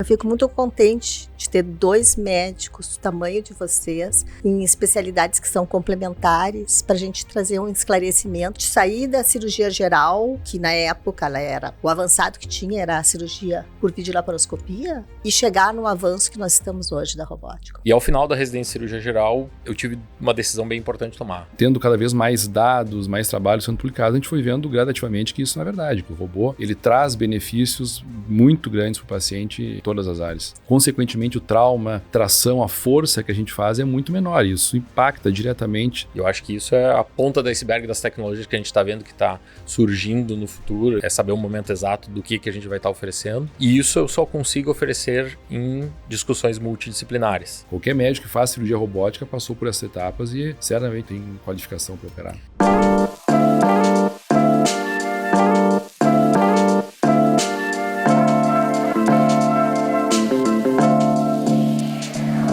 Eu fico muito contente de ter 2 médicos do tamanho de vocês, em especialidades que são complementares, para a gente trazer um esclarecimento, de sair da cirurgia geral, que na época ela era, o avançado que tinha era a cirurgia por videolaparoscopia, e chegar no avanço que nós estamos hoje da robótica. E ao final da residência de cirurgia geral, eu tive uma decisão bem importante de tomar. Tendo cada vez mais dados, mais trabalhos sendo publicados, a gente foi vendo gradativamente que isso não é verdade, que o robô ele traz benefícios muito grandes para o paciente em todas as áreas. Consequentemente, o trauma, tração, a força que a gente faz é muito menor e isso impacta diretamente. Eu acho que isso é a ponta do iceberg das tecnologias que a gente está vendo que está surgindo no futuro, é saber o momento exato do que a gente vai estar oferecendo. E isso eu só consigo oferecer em discussões multidisciplinares. Qualquer médico que faz cirurgia robótica passou por essas etapas e certamente tem qualificação para operar.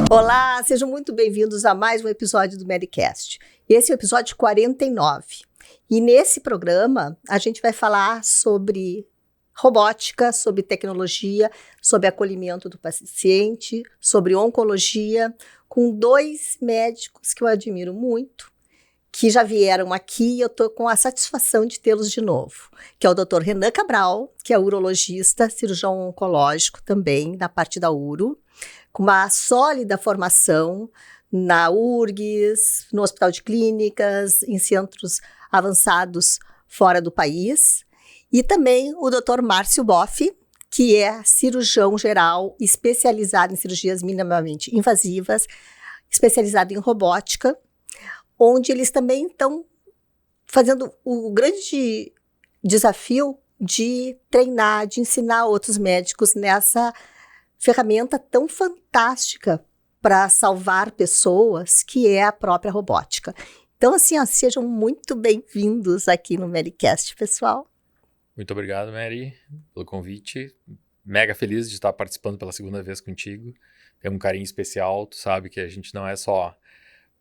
Olá, sejam muito bem-vindos a mais um episódio do Medicast. Esse é o episódio 49. E nesse programa a gente vai falar sobre robótica, sobre tecnologia, sobre acolhimento do paciente, sobre oncologia, com 2 médicos que eu admiro muito, que já vieram aqui e eu estou com a satisfação de tê-los de novo, que é o Dr. Renan Cabral, que é urologista, cirurgião oncológico também, na parte da uro, com uma sólida formação na URGS, no Hospital de Clínicas, em centros avançados fora do país. E também o Dr. Márcio Boff, que é cirurgião geral especializado em cirurgias minimamente invasivas, especializado em robótica, onde eles também estão fazendo o grande desafio de treinar, de ensinar outros médicos nessa ferramenta tão fantástica para salvar pessoas, que é a própria robótica. Então, assim, sejam muito bem-vindos aqui no Medicast, pessoal. Muito obrigado, Mary, pelo convite. Mega feliz de estar participando pela segunda vez contigo. Tem um carinho especial, tu sabe que a gente não é só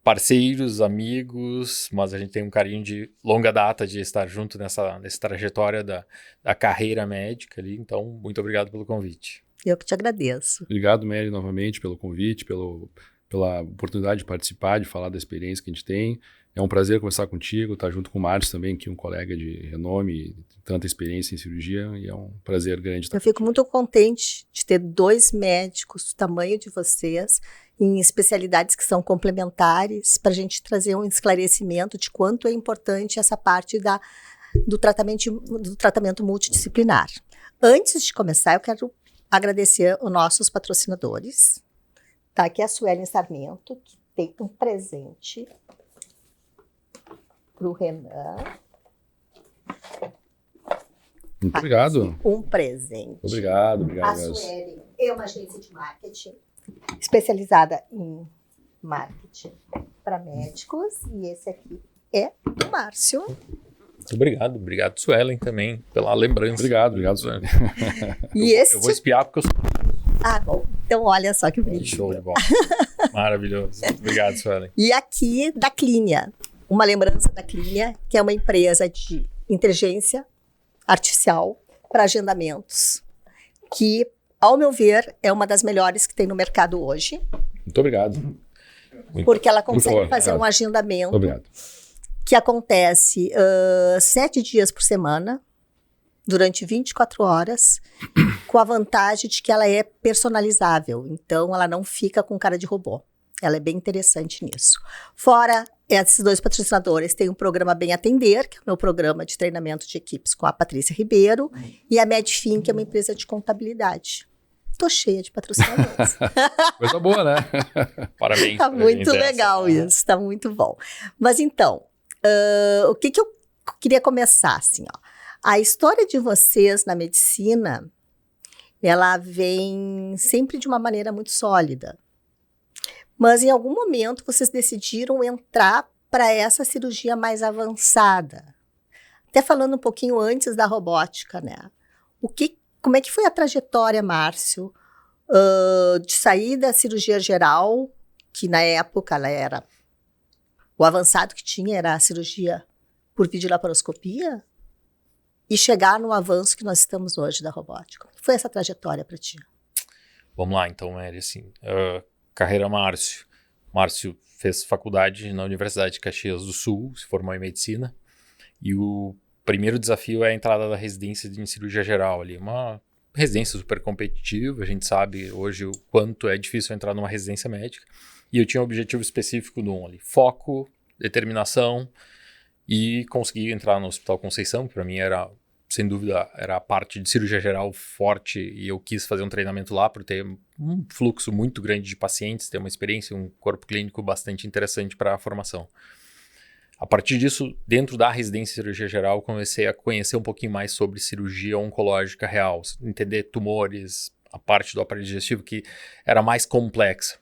parceiros, amigos, mas a gente tem um carinho de longa data de estar junto nessa trajetória da carreira médica ali. Então, muito obrigado pelo convite. Eu que te agradeço. Obrigado, Mary, novamente pelo convite, pela oportunidade de participar, de falar da experiência que a gente tem. É um prazer conversar contigo, estar junto com o Márcio também, que é um colega de renome, tanta experiência em cirurgia, e é um prazer grande estar. Eu fico muito contente de ter 2 médicos do tamanho de vocês, em especialidades que são complementares, para a gente trazer um esclarecimento de quanto é importante essa parte do tratamento multidisciplinar. Antes de começar, eu quero agradecer os nossos patrocinadores. Tá aqui a Suelen Sarmento, que tem um presente para o Renan. Muito obrigado. Um presente. Obrigado. A Suelen é uma agência de marketing especializada em marketing para médicos. E esse aqui é o Márcio. Muito obrigado, Suelen, também, pela lembrança. Obrigado, Suelen. E Eu vou espiar porque eu sou... bom. Então, olha só que bonito. Show de bola. Maravilhoso. Obrigado, Suelen. E aqui da Clinea, uma lembrança da Clinea, que é uma empresa de inteligência artificial para agendamentos, que, ao meu ver, é uma das melhores que tem no mercado hoje. Muito obrigado. Porque ela consegue fazer um agendamento que acontece 7 dias por semana, durante 24 horas, com a vantagem de que ela é personalizável. Então, ela não fica com cara de robô. Ela é bem interessante nisso. Fora esses 2 patrocinadores, tem o programa Bem Atender, que é o meu programa de treinamento de equipes com a Patrícia Ribeiro, e a Medfin, que é uma empresa de contabilidade. Tô cheia de patrocinadores. Coisa boa, né? Parabéns. Tá muito legal isso, tá muito bom. Mas então, o que eu queria começar, assim, ó. A história de vocês na medicina, ela vem sempre de uma maneira muito sólida. Mas em algum momento vocês decidiram entrar para essa cirurgia mais avançada. Até falando um pouquinho antes da robótica, né? Como é que foi a trajetória, Márcio, de sair da cirurgia geral, que na época ela era... O avançado que tinha era a cirurgia por videolaparoscopia, e chegar no avanço que nós estamos hoje da robótica? Foi essa trajetória para ti? Vamos lá, então, Mary, assim, carreira Márcio. Márcio fez faculdade na Universidade de Caxias do Sul, se formou em medicina, e o primeiro desafio é a entrada da residência em cirurgia geral ali, uma residência super competitiva, a gente sabe hoje o quanto é difícil entrar numa residência médica, e eu tinha um objetivo específico do ali, foco, determinação, e consegui entrar no Hospital Conceição, que para mim era, sem dúvida, era a parte de cirurgia geral forte, e eu quis fazer um treinamento lá por ter um fluxo muito grande de pacientes, ter uma experiência, um corpo clínico bastante interessante para a formação. A partir disso, dentro da residência de cirurgia geral, comecei a conhecer um pouquinho mais sobre cirurgia oncológica real, entender tumores, a parte do aparelho digestivo que era mais complexa.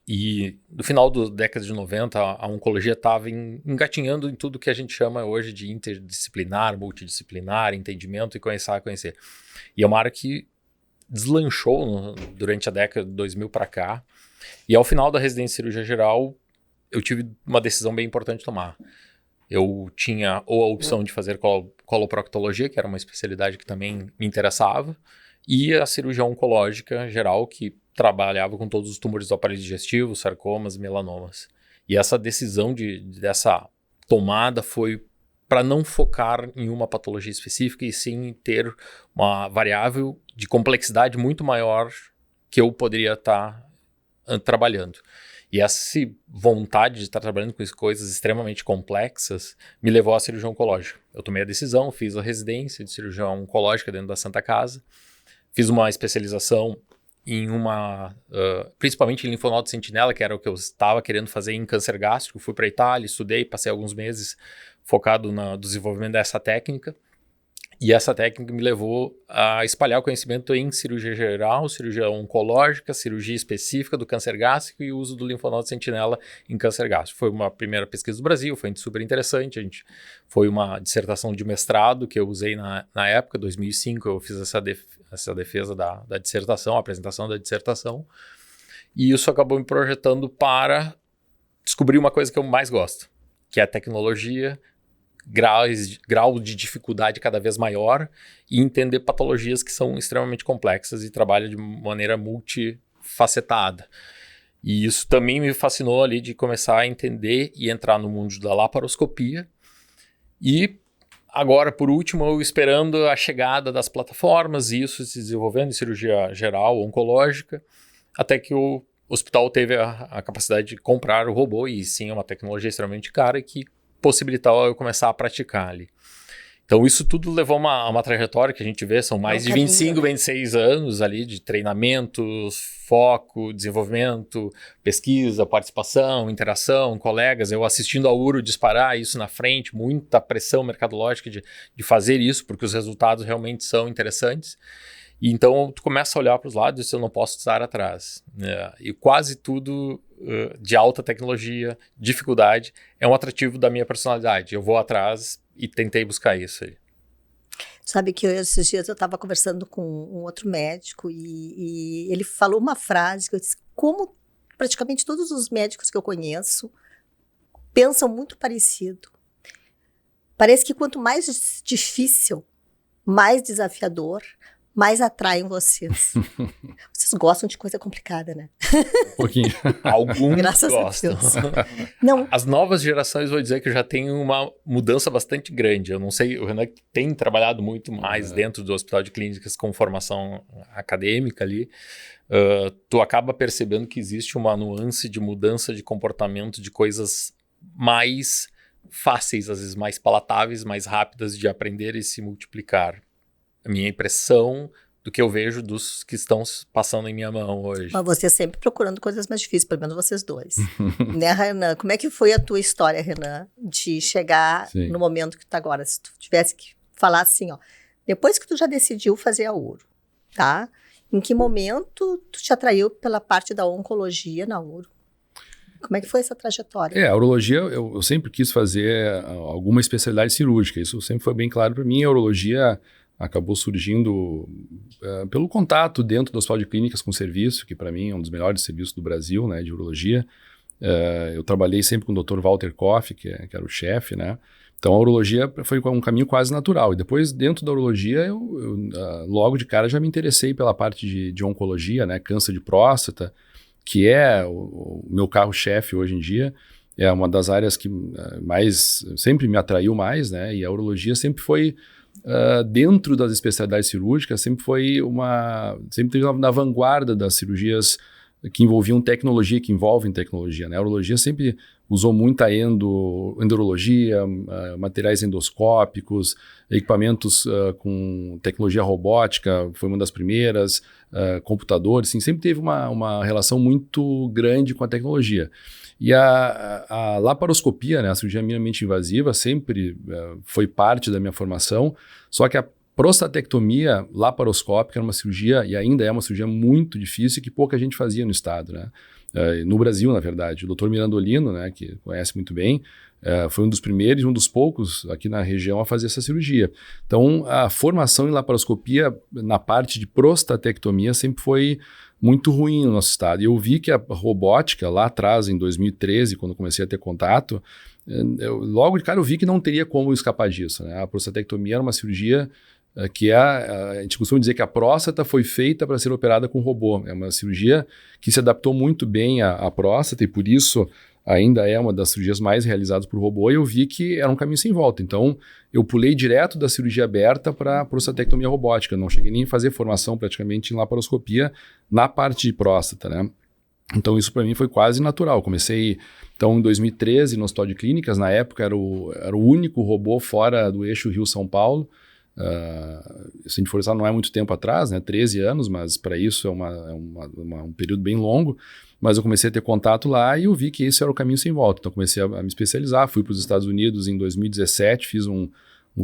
E no final da década de 90, a oncologia estava engatinhando em tudo que a gente chama hoje de interdisciplinar, multidisciplinar, entendimento e começar a conhecer. E é uma área que deslanchou durante a década de 2000 para cá. E ao final da residência de cirurgia geral, eu tive uma decisão bem importante de tomar. Eu tinha ou a opção de fazer coloproctologia, que era uma especialidade que também me interessava, e a cirurgia oncológica geral, que trabalhava com todos os tumores do aparelho digestivo, sarcomas, melanomas. E essa decisão dessa tomada foi para não focar em uma patologia específica e sim ter uma variável de complexidade muito maior que eu poderia estar trabalhando. E essa vontade de estar trabalhando com coisas extremamente complexas me levou à cirurgia oncológica. Eu tomei a decisão, fiz a residência de cirurgia oncológica dentro da Santa Casa, fiz uma especialização em principalmente em linfonodo sentinela, que era o que eu estava querendo fazer em câncer gástrico. Fui para a Itália, estudei, passei alguns meses focado no desenvolvimento dessa técnica. E essa técnica me levou a espalhar o conhecimento em cirurgia geral, cirurgia oncológica, cirurgia específica do câncer gástrico e o uso do linfonodo sentinela em câncer gástrico. Foi uma primeira pesquisa do Brasil, foi super interessante. Foi uma dissertação de mestrado que eu usei na época, 2005, eu fiz essa defesa da dissertação, a apresentação da dissertação. E isso acabou me projetando para descobrir uma coisa que eu mais gosto, que é a tecnologia, grau de dificuldade cada vez maior e entender patologias que são extremamente complexas e trabalha de maneira multifacetada. E isso também me fascinou ali de começar a entender e entrar no mundo da laparoscopia. E agora, por último, eu esperando a chegada das plataformas e isso se desenvolvendo em cirurgia geral, oncológica, até que o hospital teve a capacidade de comprar o robô e sim é uma tecnologia extremamente cara que possibilitar eu começar a praticar ali. Então isso tudo levou a uma trajetória que a gente vê, são mais de 25, 26 anos ali de treinamentos, foco, desenvolvimento, pesquisa, participação, interação, colegas, eu assistindo ao URO disparar isso na frente, muita pressão mercadológica de fazer isso, porque os resultados realmente são interessantes. E então tu começa a olhar para os lados e eu não posso estar atrás. E quase tudo de alta tecnologia, dificuldade, é um atrativo da minha personalidade. Eu vou atrás e tentei buscar isso aí. Sabe que esses dias eu estava conversando com um outro médico e ele falou uma frase que eu disse, como praticamente todos os médicos que eu conheço pensam muito parecido. Parece que quanto mais difícil, mais desafiador, mais atraem vocês. Vocês gostam de coisa complicada, né? Um pouquinho. Alguns Graças gostam. a Deus. Não. As novas gerações, vou dizer que já tem uma mudança bastante grande. Eu não sei, o Renan tem trabalhado muito mais dentro do Hospital de Clínicas com formação acadêmica ali. Tu acaba percebendo que existe uma nuance de mudança de comportamento de coisas mais fáceis, às vezes mais palatáveis, mais rápidas de aprender e se multiplicar. A minha impressão do que eu vejo dos que estão passando em minha mão hoje. Mas você sempre procurando coisas mais difíceis, pelo menos vocês dois. Né, Renan? Como é que foi a tua história, Renan, de chegar no momento que tu tá agora? Se tu tivesse que falar assim, ó, depois que tu já decidiu fazer a URO, tá? Em que momento tu te atraiu pela parte da oncologia na URO? Como é que foi essa trajetória? A urologia, eu sempre quis fazer alguma especialidade cirúrgica. Isso sempre foi bem claro para mim. A urologia acabou surgindo pelo contato dentro do Hospital de Clínicas com o serviço, que para mim é um dos melhores serviços do Brasil, né, de urologia. Eu trabalhei sempre com o Dr. Walter Koff, que era o chefe, né? Então, a urologia foi um caminho quase natural. E depois, dentro da urologia, logo de cara já me interessei pela parte de oncologia, né? Câncer de próstata, que é o meu carro-chefe hoje em dia. É uma das áreas que sempre me atraiu mais, né? E a urologia sempre foi, dentro das especialidades cirúrgicas, sempre esteve na vanguarda das cirurgias que envolviam tecnologia, que envolvem tecnologia, né? A urologia sempre usou muita endurologia, materiais endoscópicos, equipamentos com tecnologia robótica, foi uma das primeiras, computadores, assim, sempre teve uma relação muito grande com a tecnologia. E a laparoscopia, né, a cirurgia minimamente invasiva, sempre foi parte da minha formação, só que a prostatectomia laparoscópica era uma cirurgia, e ainda é uma cirurgia muito difícil, que pouca gente fazia no estado, né? No Brasil, na verdade. O Dr. Mirandolino, né, que conhece muito bem, foi um dos primeiros e um dos poucos aqui na região a fazer essa cirurgia. Então, a formação em laparoscopia na parte de prostatectomia sempre foi muito ruim no nosso estado. E eu vi que a robótica, lá atrás, em 2013, quando comecei a ter contato, logo de cara eu vi que não teria como escapar disso, né? A prostatectomia era uma cirurgia que a gente costuma dizer que a próstata foi feita para ser operada com robô. É uma cirurgia que se adaptou muito bem à próstata e por isso ainda é uma das cirurgias mais realizadas por robô, e eu vi que era um caminho sem volta. Então, eu pulei direto da cirurgia aberta para a prostatectomia robótica. Não cheguei nem a fazer formação praticamente em laparoscopia na parte de próstata, né? Então, isso para mim foi quase natural. Comecei, então, em 2013 no Hospital de Clínicas. Na época, era o único robô fora do eixo Rio-São Paulo. Se a gente for pensar, não é muito tempo atrás, né? 13 anos, mas para isso é um período bem longo. Mas eu comecei a ter contato lá e eu vi que esse era o caminho sem volta. Então comecei a me especializar, fui para os Estados Unidos em 2017, fiz um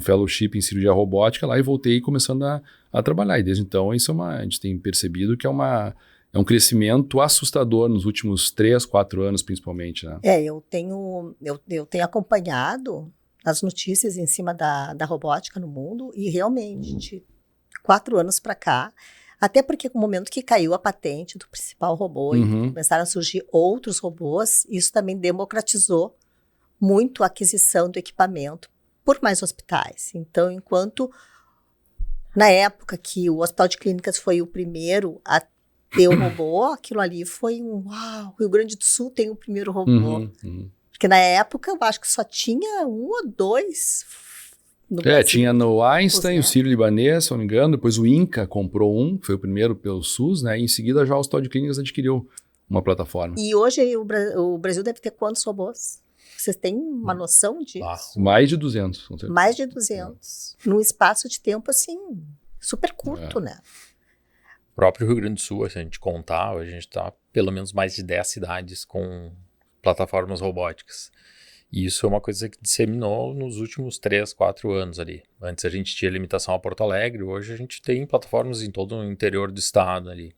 fellowship em cirurgia robótica lá e voltei começando a trabalhar. E desde então a gente tem percebido que é um crescimento assustador nos últimos 3, 4 anos principalmente, né? Eu tenho acompanhado as notícias em cima da robótica no mundo e realmente de 4 anos para cá, até porque no momento que caiu a patente do principal robô e começaram a surgir outros robôs, isso também democratizou muito a aquisição do equipamento por mais hospitais. Então, enquanto na época que o Hospital de Clínicas foi o primeiro a ter o robô, aquilo ali foi uau, o Rio Grande do Sul tem o primeiro robô. Porque na época eu acho que só tinha 1 ou 2 no Brasil. Tinha no Einstein, o Sírio-Libanês, se não me engano, depois o Inca comprou que foi o primeiro pelo SUS, né? E em seguida já o Hospital de Clínicas adquiriu uma plataforma. E hoje o Brasil deve ter quantos robôs? Vocês têm uma noção disso? Mais de 200, com certeza. Mais de 200. Num espaço de tempo, assim, super curto, né? O próprio Rio Grande do Sul, se a gente contar, a gente está pelo menos mais de 10 cidades com plataformas robóticas. E isso é uma coisa que disseminou nos últimos 3, 4 anos ali. Antes a gente tinha limitação a Porto Alegre, hoje a gente tem plataformas em todo o interior do estado ali.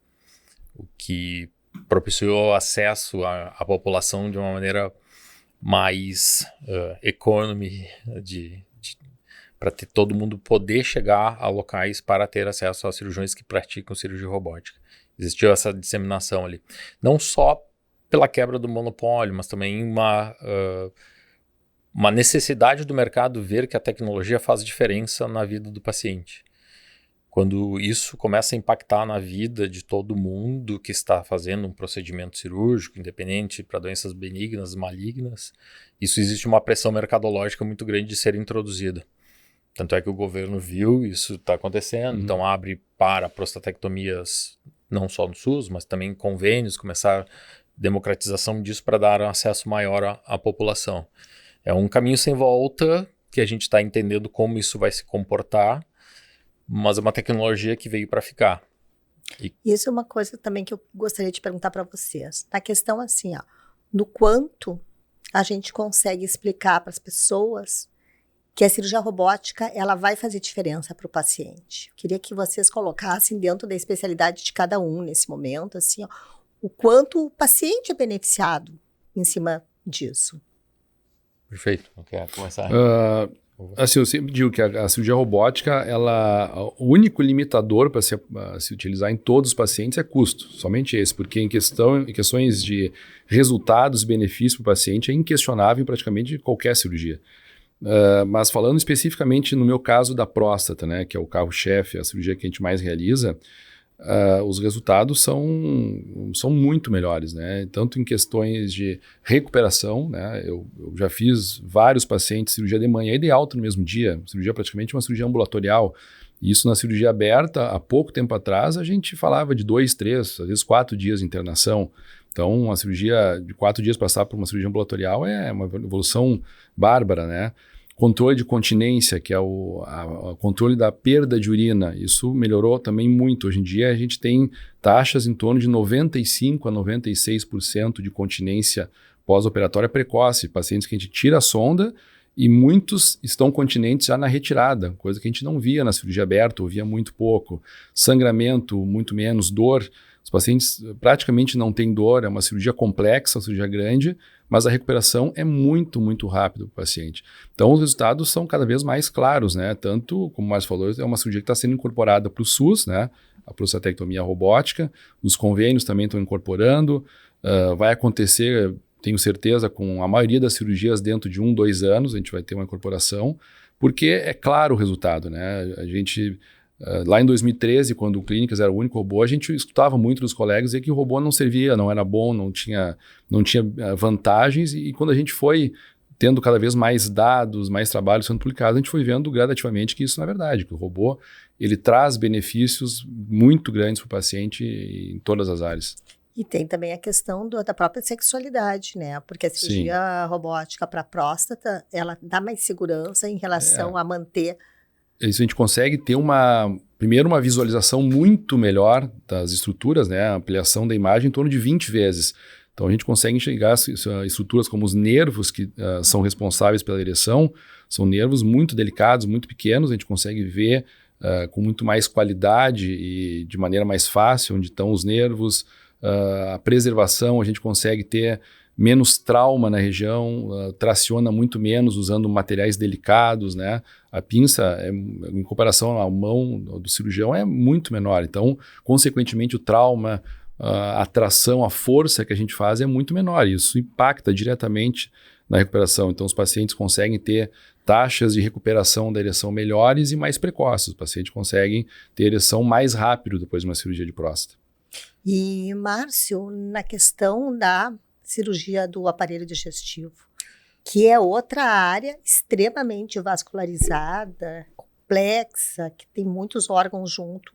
O que propiciou acesso à população de uma maneira mais economy, para ter todo mundo poder chegar a locais para ter acesso a cirurgiões que praticam cirurgia robótica. Existiu essa disseminação ali. Não só pela quebra do monopólio, mas também uma necessidade do mercado ver que a tecnologia faz diferença na vida do paciente. Quando isso começa a impactar na vida de todo mundo que está fazendo um procedimento cirúrgico, independente para doenças benignas, malignas, isso existe uma pressão mercadológica muito grande de ser introduzida. Tanto é que o governo viu isso está acontecendo, então abre para prostatectomias não só no SUS, mas também convênios, começar democratização disso para dar acesso maior à população. É um caminho sem volta que a gente está entendendo como isso vai se comportar, mas é uma tecnologia que veio para ficar. Isso é uma coisa também que eu gostaria de perguntar para vocês. Na questão assim, no quanto a gente consegue explicar para as pessoas que a cirurgia robótica ela vai fazer diferença para o paciente. Eu queria que vocês colocassem dentro da especialidade de cada um nesse momento, assim, o quanto o paciente é beneficiado em cima disso. Perfeito. Quer começar? Assim, eu sempre digo que a cirurgia robótica, o único limitador para se utilizar em todos os pacientes é custo, somente esse, porque em questões de resultados e benefícios para o paciente é inquestionável em praticamente qualquer cirurgia. Mas falando especificamente no meu caso da próstata, né, que é o carro-chefe, a cirurgia que a gente mais realiza, os resultados são muito melhores, né? Tanto em questões de recuperação, né? Eu já fiz vários pacientes cirurgia de manhã e de alta no mesmo dia, cirurgia praticamente uma cirurgia ambulatorial. Isso na cirurgia aberta, há pouco tempo atrás, a gente falava de 2, 3, às vezes 4 dias de internação. Então, uma cirurgia de 4 dias passar por uma cirurgia ambulatorial é uma evolução bárbara, né? Controle de continência, que é o controle da perda de urina, isso melhorou também muito. Hoje em dia a gente tem taxas em torno de 95% a 96% de continência pós-operatória precoce, pacientes que a gente tira a sonda e muitos estão continentes já na retirada, coisa que a gente não via na cirurgia aberta, ou via muito pouco. Sangramento, muito menos, dor. Os pacientes praticamente não têm dor, é uma cirurgia complexa, uma cirurgia grande, mas a recuperação é muito, muito rápida para o paciente. Então, os resultados são cada vez mais claros, né? Tanto, como o Márcio falou, é uma cirurgia que está sendo incorporada para o SUS, né? A prostatectomia robótica, os convênios também estão incorporando, vai acontecer, tenho certeza, com a maioria das cirurgias dentro de 1, 2 anos, a gente vai ter uma incorporação, porque é claro o resultado, né? A gente... lá em 2013, quando o Clínicas era o único robô, a gente escutava muito dos colegas dizer que o robô não servia, não era bom, não tinha vantagens, e quando a gente foi tendo cada vez mais dados, mais trabalhos sendo publicados, a gente foi vendo gradativamente que isso não é verdade, que o robô ele traz benefícios muito grandes para o paciente em todas as áreas. E tem também a questão da própria sexualidade, né? Porque a cirurgia robótica para próstata, ela dá mais segurança em relação a manter... Isso a gente consegue ter primeiro uma visualização muito melhor das estruturas, né? A ampliação da imagem em torno de 20 vezes. Então a gente consegue enxergar estruturas como os nervos que são responsáveis pela ereção, são nervos muito delicados, muito pequenos, a gente consegue ver com muito mais qualidade e de maneira mais fácil onde estão os nervos. A preservação, a gente consegue ter menos trauma na região, traciona muito menos usando materiais delicados, né? A pinça, em comparação à mão do cirurgião, é muito menor. Então, consequentemente, o trauma, a tração, a força que a gente faz é muito menor. Isso impacta diretamente na recuperação. Então, os pacientes conseguem ter taxas de recuperação da ereção melhores e mais precoces. Os pacientes conseguem ter ereção mais rápido depois de uma cirurgia de próstata. E, Márcio, na questão da cirurgia do aparelho digestivo, que é outra área extremamente vascularizada, complexa, que tem muitos órgãos junto.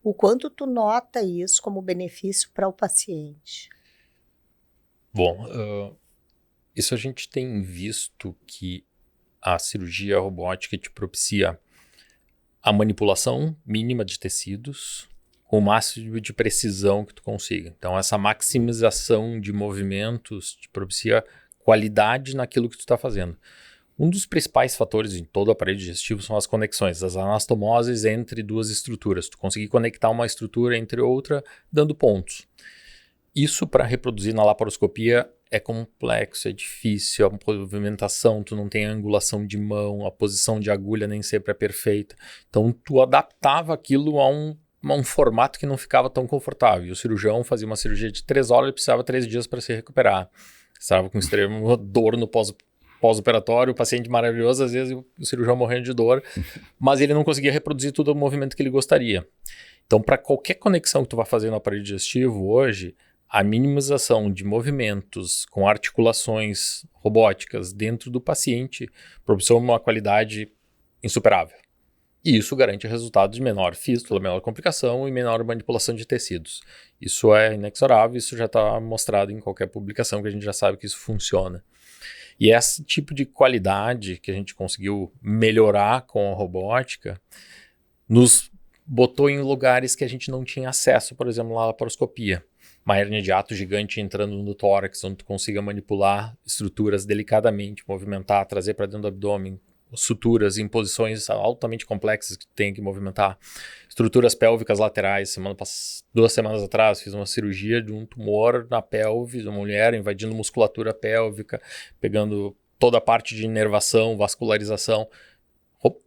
O quanto tu nota isso como benefício para o paciente? Bom, isso a gente tem visto que a cirurgia robótica te propicia a manipulação mínima de tecidos com o máximo de precisão que tu consiga. Então, essa maximização de movimentos te propicia qualidade naquilo que tu está fazendo. Um dos principais fatores em todo o aparelho digestivo são as conexões, as anastomoses entre duas estruturas. Tu conseguir conectar uma estrutura entre outra, dando pontos. Isso, para reproduzir na laparoscopia, é complexo, é difícil, a movimentação, tu não tem angulação de mão, a posição de agulha nem sempre é perfeita. Então, tu adaptava aquilo a um formato que não ficava tão confortável. E o cirurgião fazia uma cirurgia de 3 horas e precisava 3 dias para se recuperar. Estava com extrema dor no pós-operatório, o paciente maravilhoso, às vezes o cirurgião morrendo de dor, mas ele não conseguia reproduzir todo o movimento que ele gostaria. Então, para qualquer conexão que tu vai fazer no aparelho digestivo hoje, a minimização de movimentos com articulações robóticas dentro do paciente proporciona uma qualidade insuperável. E isso garante resultados de menor fístula, menor complicação e menor manipulação de tecidos. Isso é inexorável, isso já está mostrado em qualquer publicação, que a gente já sabe que isso funciona. E esse tipo de qualidade que a gente conseguiu melhorar com a robótica nos botou em lugares que a gente não tinha acesso, por exemplo, na laparoscopia. Uma hérnia de hiato gigante entrando no tórax, onde tu consiga manipular estruturas delicadamente, movimentar, trazer para dentro do abdômen, suturas em posições altamente complexas que tu tem que movimentar. Estruturas pélvicas laterais. 2 semanas atrás fiz uma cirurgia de um tumor na pelve de uma mulher, invadindo musculatura pélvica, pegando toda a parte de inervação, vascularização.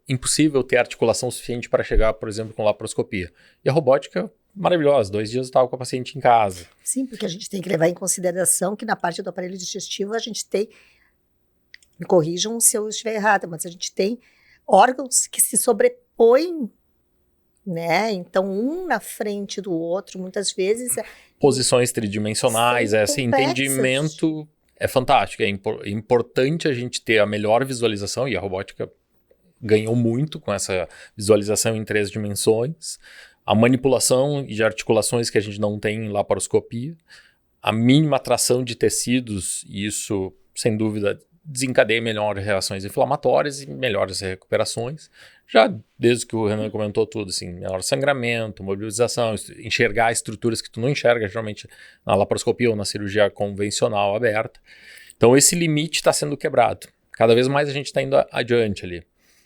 Impossível ter articulação suficiente para chegar, por exemplo, com laparoscopia. E a robótica, maravilhosa. 2 dias eu estava com a paciente em casa. Sim, porque a gente tem que levar em consideração que na parte do aparelho digestivo a gente tem Me corrijam se eu estiver errada, mas a gente tem órgãos que se sobrepõem, né? Então, um na frente do outro, muitas vezes... Posições tridimensionais, São esse complexas. entendimento é fantástico. É importante a gente ter a melhor visualização, e a robótica ganhou muito com essa visualização em 3 dimensões. A manipulação de articulações que a gente não tem em laparoscopia. A mínima tração de tecidos, e isso, sem dúvida, desencadeia melhores reações inflamatórias e melhores recuperações. Já desde que o Renan comentou tudo, assim, menor sangramento, mobilização, enxergar estruturas que tu não enxerga, geralmente na laparoscopia ou na cirurgia convencional aberta. Então esse limite está sendo quebrado. Cada vez mais a gente está indo adiante ali.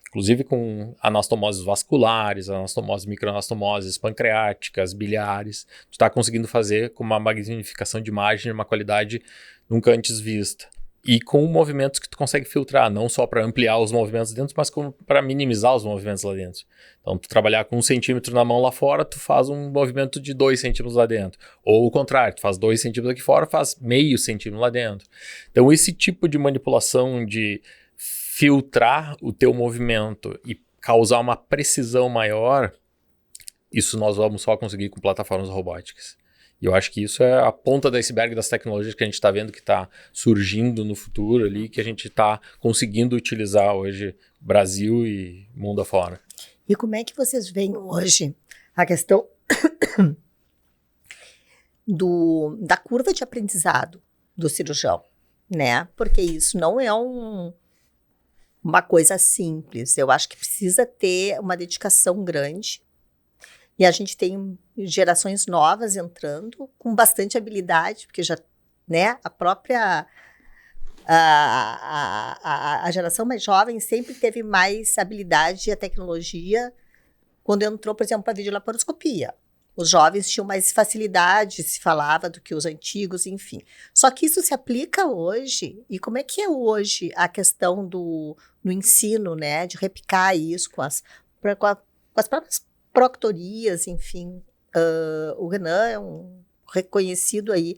Inclusive com anastomoses vasculares, anastomoses, microanastomoses pancreáticas, biliares. Tu está conseguindo fazer com uma magnificação de imagem, uma qualidade nunca antes vista. E com movimentos que tu consegue filtrar, não só para ampliar os movimentos dentro, mas para minimizar os movimentos lá dentro. Então, tu trabalhar com 1 centímetro na mão lá fora, tu faz um movimento de 2 centímetros lá dentro. Ou o contrário, tu faz 2 centímetros aqui fora, faz meio centímetro lá dentro. Então, esse tipo de manipulação de filtrar o teu movimento e causar uma precisão maior, isso nós vamos só conseguir com plataformas robóticas. E eu acho que isso é a ponta do iceberg das tecnologias que a gente está vendo que está surgindo no futuro ali, que a gente está conseguindo utilizar hoje Brasil e mundo afora. E como é que vocês veem hoje a questão da curva de aprendizado do cirurgião, né? Porque isso não é uma coisa simples. Eu acho que precisa ter uma dedicação grande. E a gente tem gerações novas entrando com bastante habilidade, porque já, né, a própria a geração mais jovem sempre teve mais habilidade e a tecnologia quando entrou, por exemplo, a videolaparoscopia. Os jovens tinham mais facilidade, se falava, do que os antigos, enfim. Só que isso se aplica hoje. E como é que é hoje a questão no ensino, né, de replicar isso com as próprias proctorias, enfim. O Renan é reconhecido aí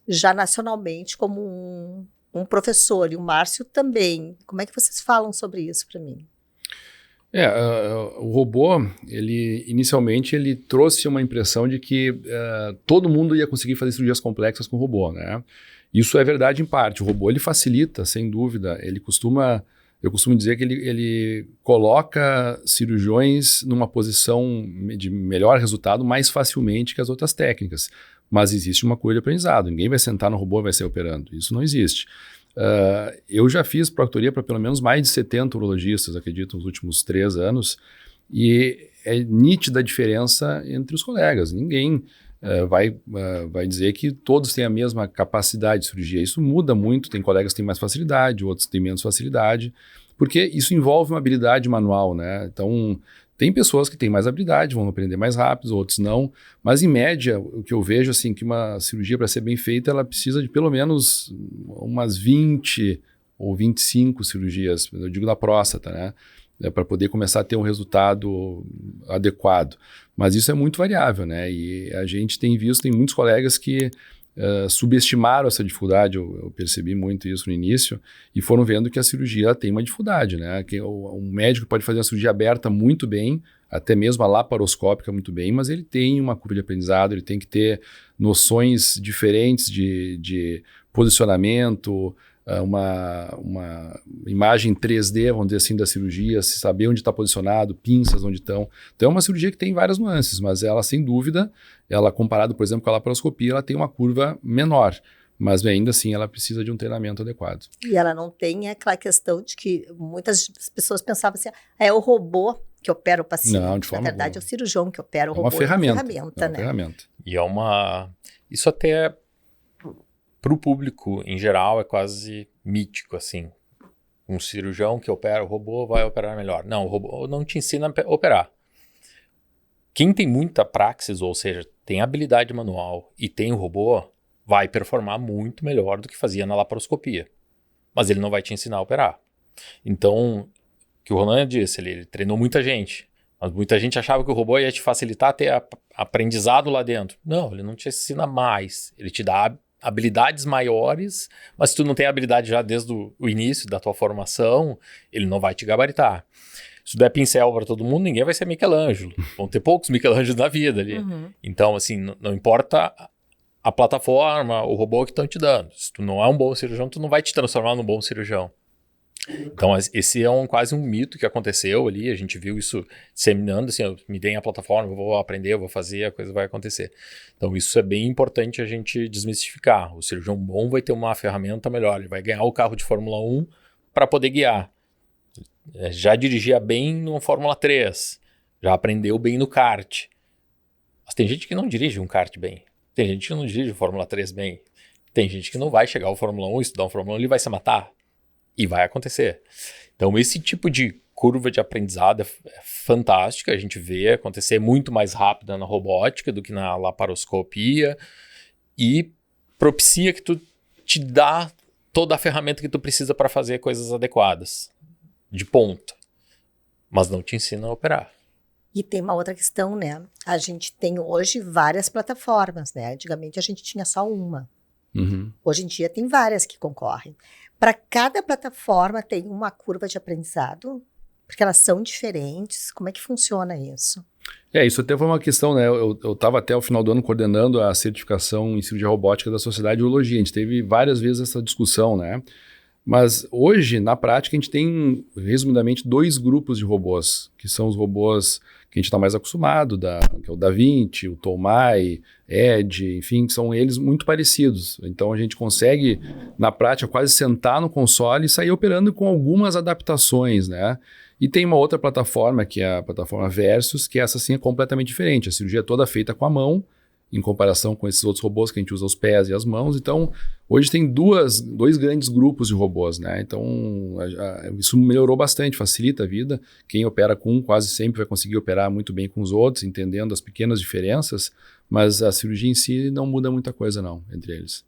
já nacionalmente como um professor, e o Márcio também. Como é que vocês falam sobre isso para mim? O robô, inicialmente ele trouxe uma impressão de que todo mundo ia conseguir fazer cirurgias complexas com o robô, né? Isso é verdade em parte. O robô ele facilita, sem dúvida. Eu costumo dizer que ele coloca cirurgiões numa posição de melhor resultado mais facilmente que as outras técnicas. Mas existe uma curva de aprendizado. Ninguém vai sentar no robô e vai sair operando. Isso não existe. Eu já fiz proctoria para pelo menos mais de 70 urologistas, acredito, nos últimos 3 anos. E é nítida a diferença entre os colegas. Ninguém vai dizer que todos têm a mesma capacidade de cirurgia. Isso muda muito, tem colegas que têm mais facilidade, outros têm menos facilidade, porque isso envolve uma habilidade manual, né? Então, tem pessoas que têm mais habilidade, vão aprender mais rápido, outros não, mas em média, o que eu vejo, assim, que uma cirurgia para ser bem feita, ela precisa de pelo menos umas 20 ou 25 cirurgias, eu digo da próstata, né? Para poder começar a ter um resultado adequado. Mas isso é muito variável, né? E a gente tem visto, tem muitos colegas que subestimaram essa dificuldade, eu percebi muito isso no início, e foram vendo que a cirurgia tem uma dificuldade, né? Que um médico pode fazer uma cirurgia aberta muito bem, até mesmo a laparoscópica muito bem, mas ele tem uma curva de aprendizado, ele tem que ter noções diferentes de posicionamento, uma imagem 3D, vamos dizer assim, da cirurgia, se saber onde está posicionado, pinças onde estão. Então é uma cirurgia que tem várias nuances, mas ela, sem dúvida, ela comparado, por exemplo, com a laparoscopia, ela tem uma curva menor, mas ainda assim ela precisa de um treinamento adequado. E ela não tem aquela questão de que muitas pessoas pensavam assim, é o robô que opera o paciente. Não, de forma Na verdade, boa. É o cirurgião que opera o robô. É uma ferramenta, né? Ferramenta. E isso até para o público em geral é quase mítico, assim. Um cirurgião que opera o robô vai operar melhor. Não, o robô não te ensina a operar. Quem tem muita praxis, ou seja, tem habilidade manual e tem o robô, vai performar muito melhor do que fazia na laparoscopia. Mas ele não vai te ensinar a operar. Então, o que o Ronan disse, ele treinou muita gente. Mas muita gente achava que o robô ia te facilitar ter aprendizado lá dentro. Não, ele não te ensina mais. Ele te dá habilidades maiores, mas se tu não tem habilidade já desde o início da tua formação, ele não vai te gabaritar. Se tu der pincel para todo mundo, ninguém vai ser Michelangelo. Vão ter poucos Michelangelos na vida ali. Então, assim, não importa a plataforma, o robô que estão te dando. Se tu não é um bom cirurgião, tu não vai te transformar num bom cirurgião. Então, esse é quase um mito que aconteceu ali. A gente viu isso disseminando, assim, me deem a plataforma, eu vou aprender, eu vou fazer, a coisa vai acontecer. Então, isso é bem importante a gente desmistificar. O cirurgião bom vai ter uma ferramenta melhor. Ele vai ganhar o carro de Fórmula 1 para poder guiar. Já dirigia bem no Fórmula 3, já aprendeu bem no kart. Mas tem gente que não dirige um kart bem, tem gente que não dirige o Fórmula 3 bem, tem gente que não vai chegar ao Fórmula 1, estudar o Fórmula 1, ele vai se matar, e vai acontecer. Então esse tipo de curva de aprendizado é fantástica, a gente vê acontecer muito mais rápida na robótica do que na laparoscopia, e propicia que tu te dá toda a ferramenta que tu precisa para fazer coisas adequadas. De ponta, mas não te ensina a operar. E tem uma outra questão, né? A gente tem hoje várias plataformas, né? Antigamente a gente tinha só uma. Hoje em dia tem várias que concorrem. Para cada plataforma tem uma curva de aprendizado, porque elas são diferentes. Como é que funciona isso? Isso até foi uma questão, né? Eu estava até o final do ano coordenando a certificação em cirurgia robótica da Sociedade de Urologia. A gente teve várias vezes essa discussão, né? Mas hoje, na prática, a gente tem, resumidamente, 2 grupos de robôs, que são os robôs que a gente está mais acostumado, que é o Da Vinci, o Toumai, Edge, enfim, que são eles muito parecidos. Então a gente consegue, na prática, quase sentar no console e sair operando com algumas adaptações, né? E tem uma outra plataforma, que é a plataforma Versus, que essa sim é completamente diferente. A cirurgia é toda feita com a mão, em comparação com esses outros robôs que a gente usa os pés e as mãos. Então, hoje tem dois grandes grupos de robôs, né? Então, isso melhorou bastante, facilita a vida. Quem opera com um quase sempre vai conseguir operar muito bem com os outros, entendendo as pequenas diferenças, mas a cirurgia em si não muda muita coisa não, entre eles.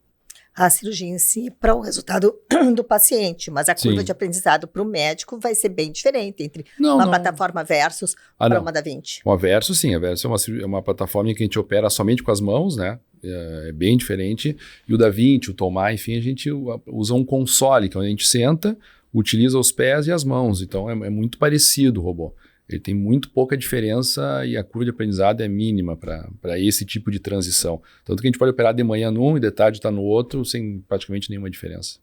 A cirurgia em si para o resultado do paciente, mas a curva de aprendizado para o médico vai ser bem diferente entre plataforma Versus para uma Da Vinci. A Versus, sim. A Versus é uma plataforma que a gente opera somente com as mãos, né? É bem diferente. E o Da Vinci, o Toumai, enfim, a gente usa um console, que é onde a gente senta, utiliza os pés e as mãos. Então, é muito parecido o robô. Ele tem muito pouca diferença e a curva de aprendizado é mínima para esse tipo de transição. Tanto que a gente pode operar de manhã num e de tarde está no outro sem praticamente nenhuma diferença.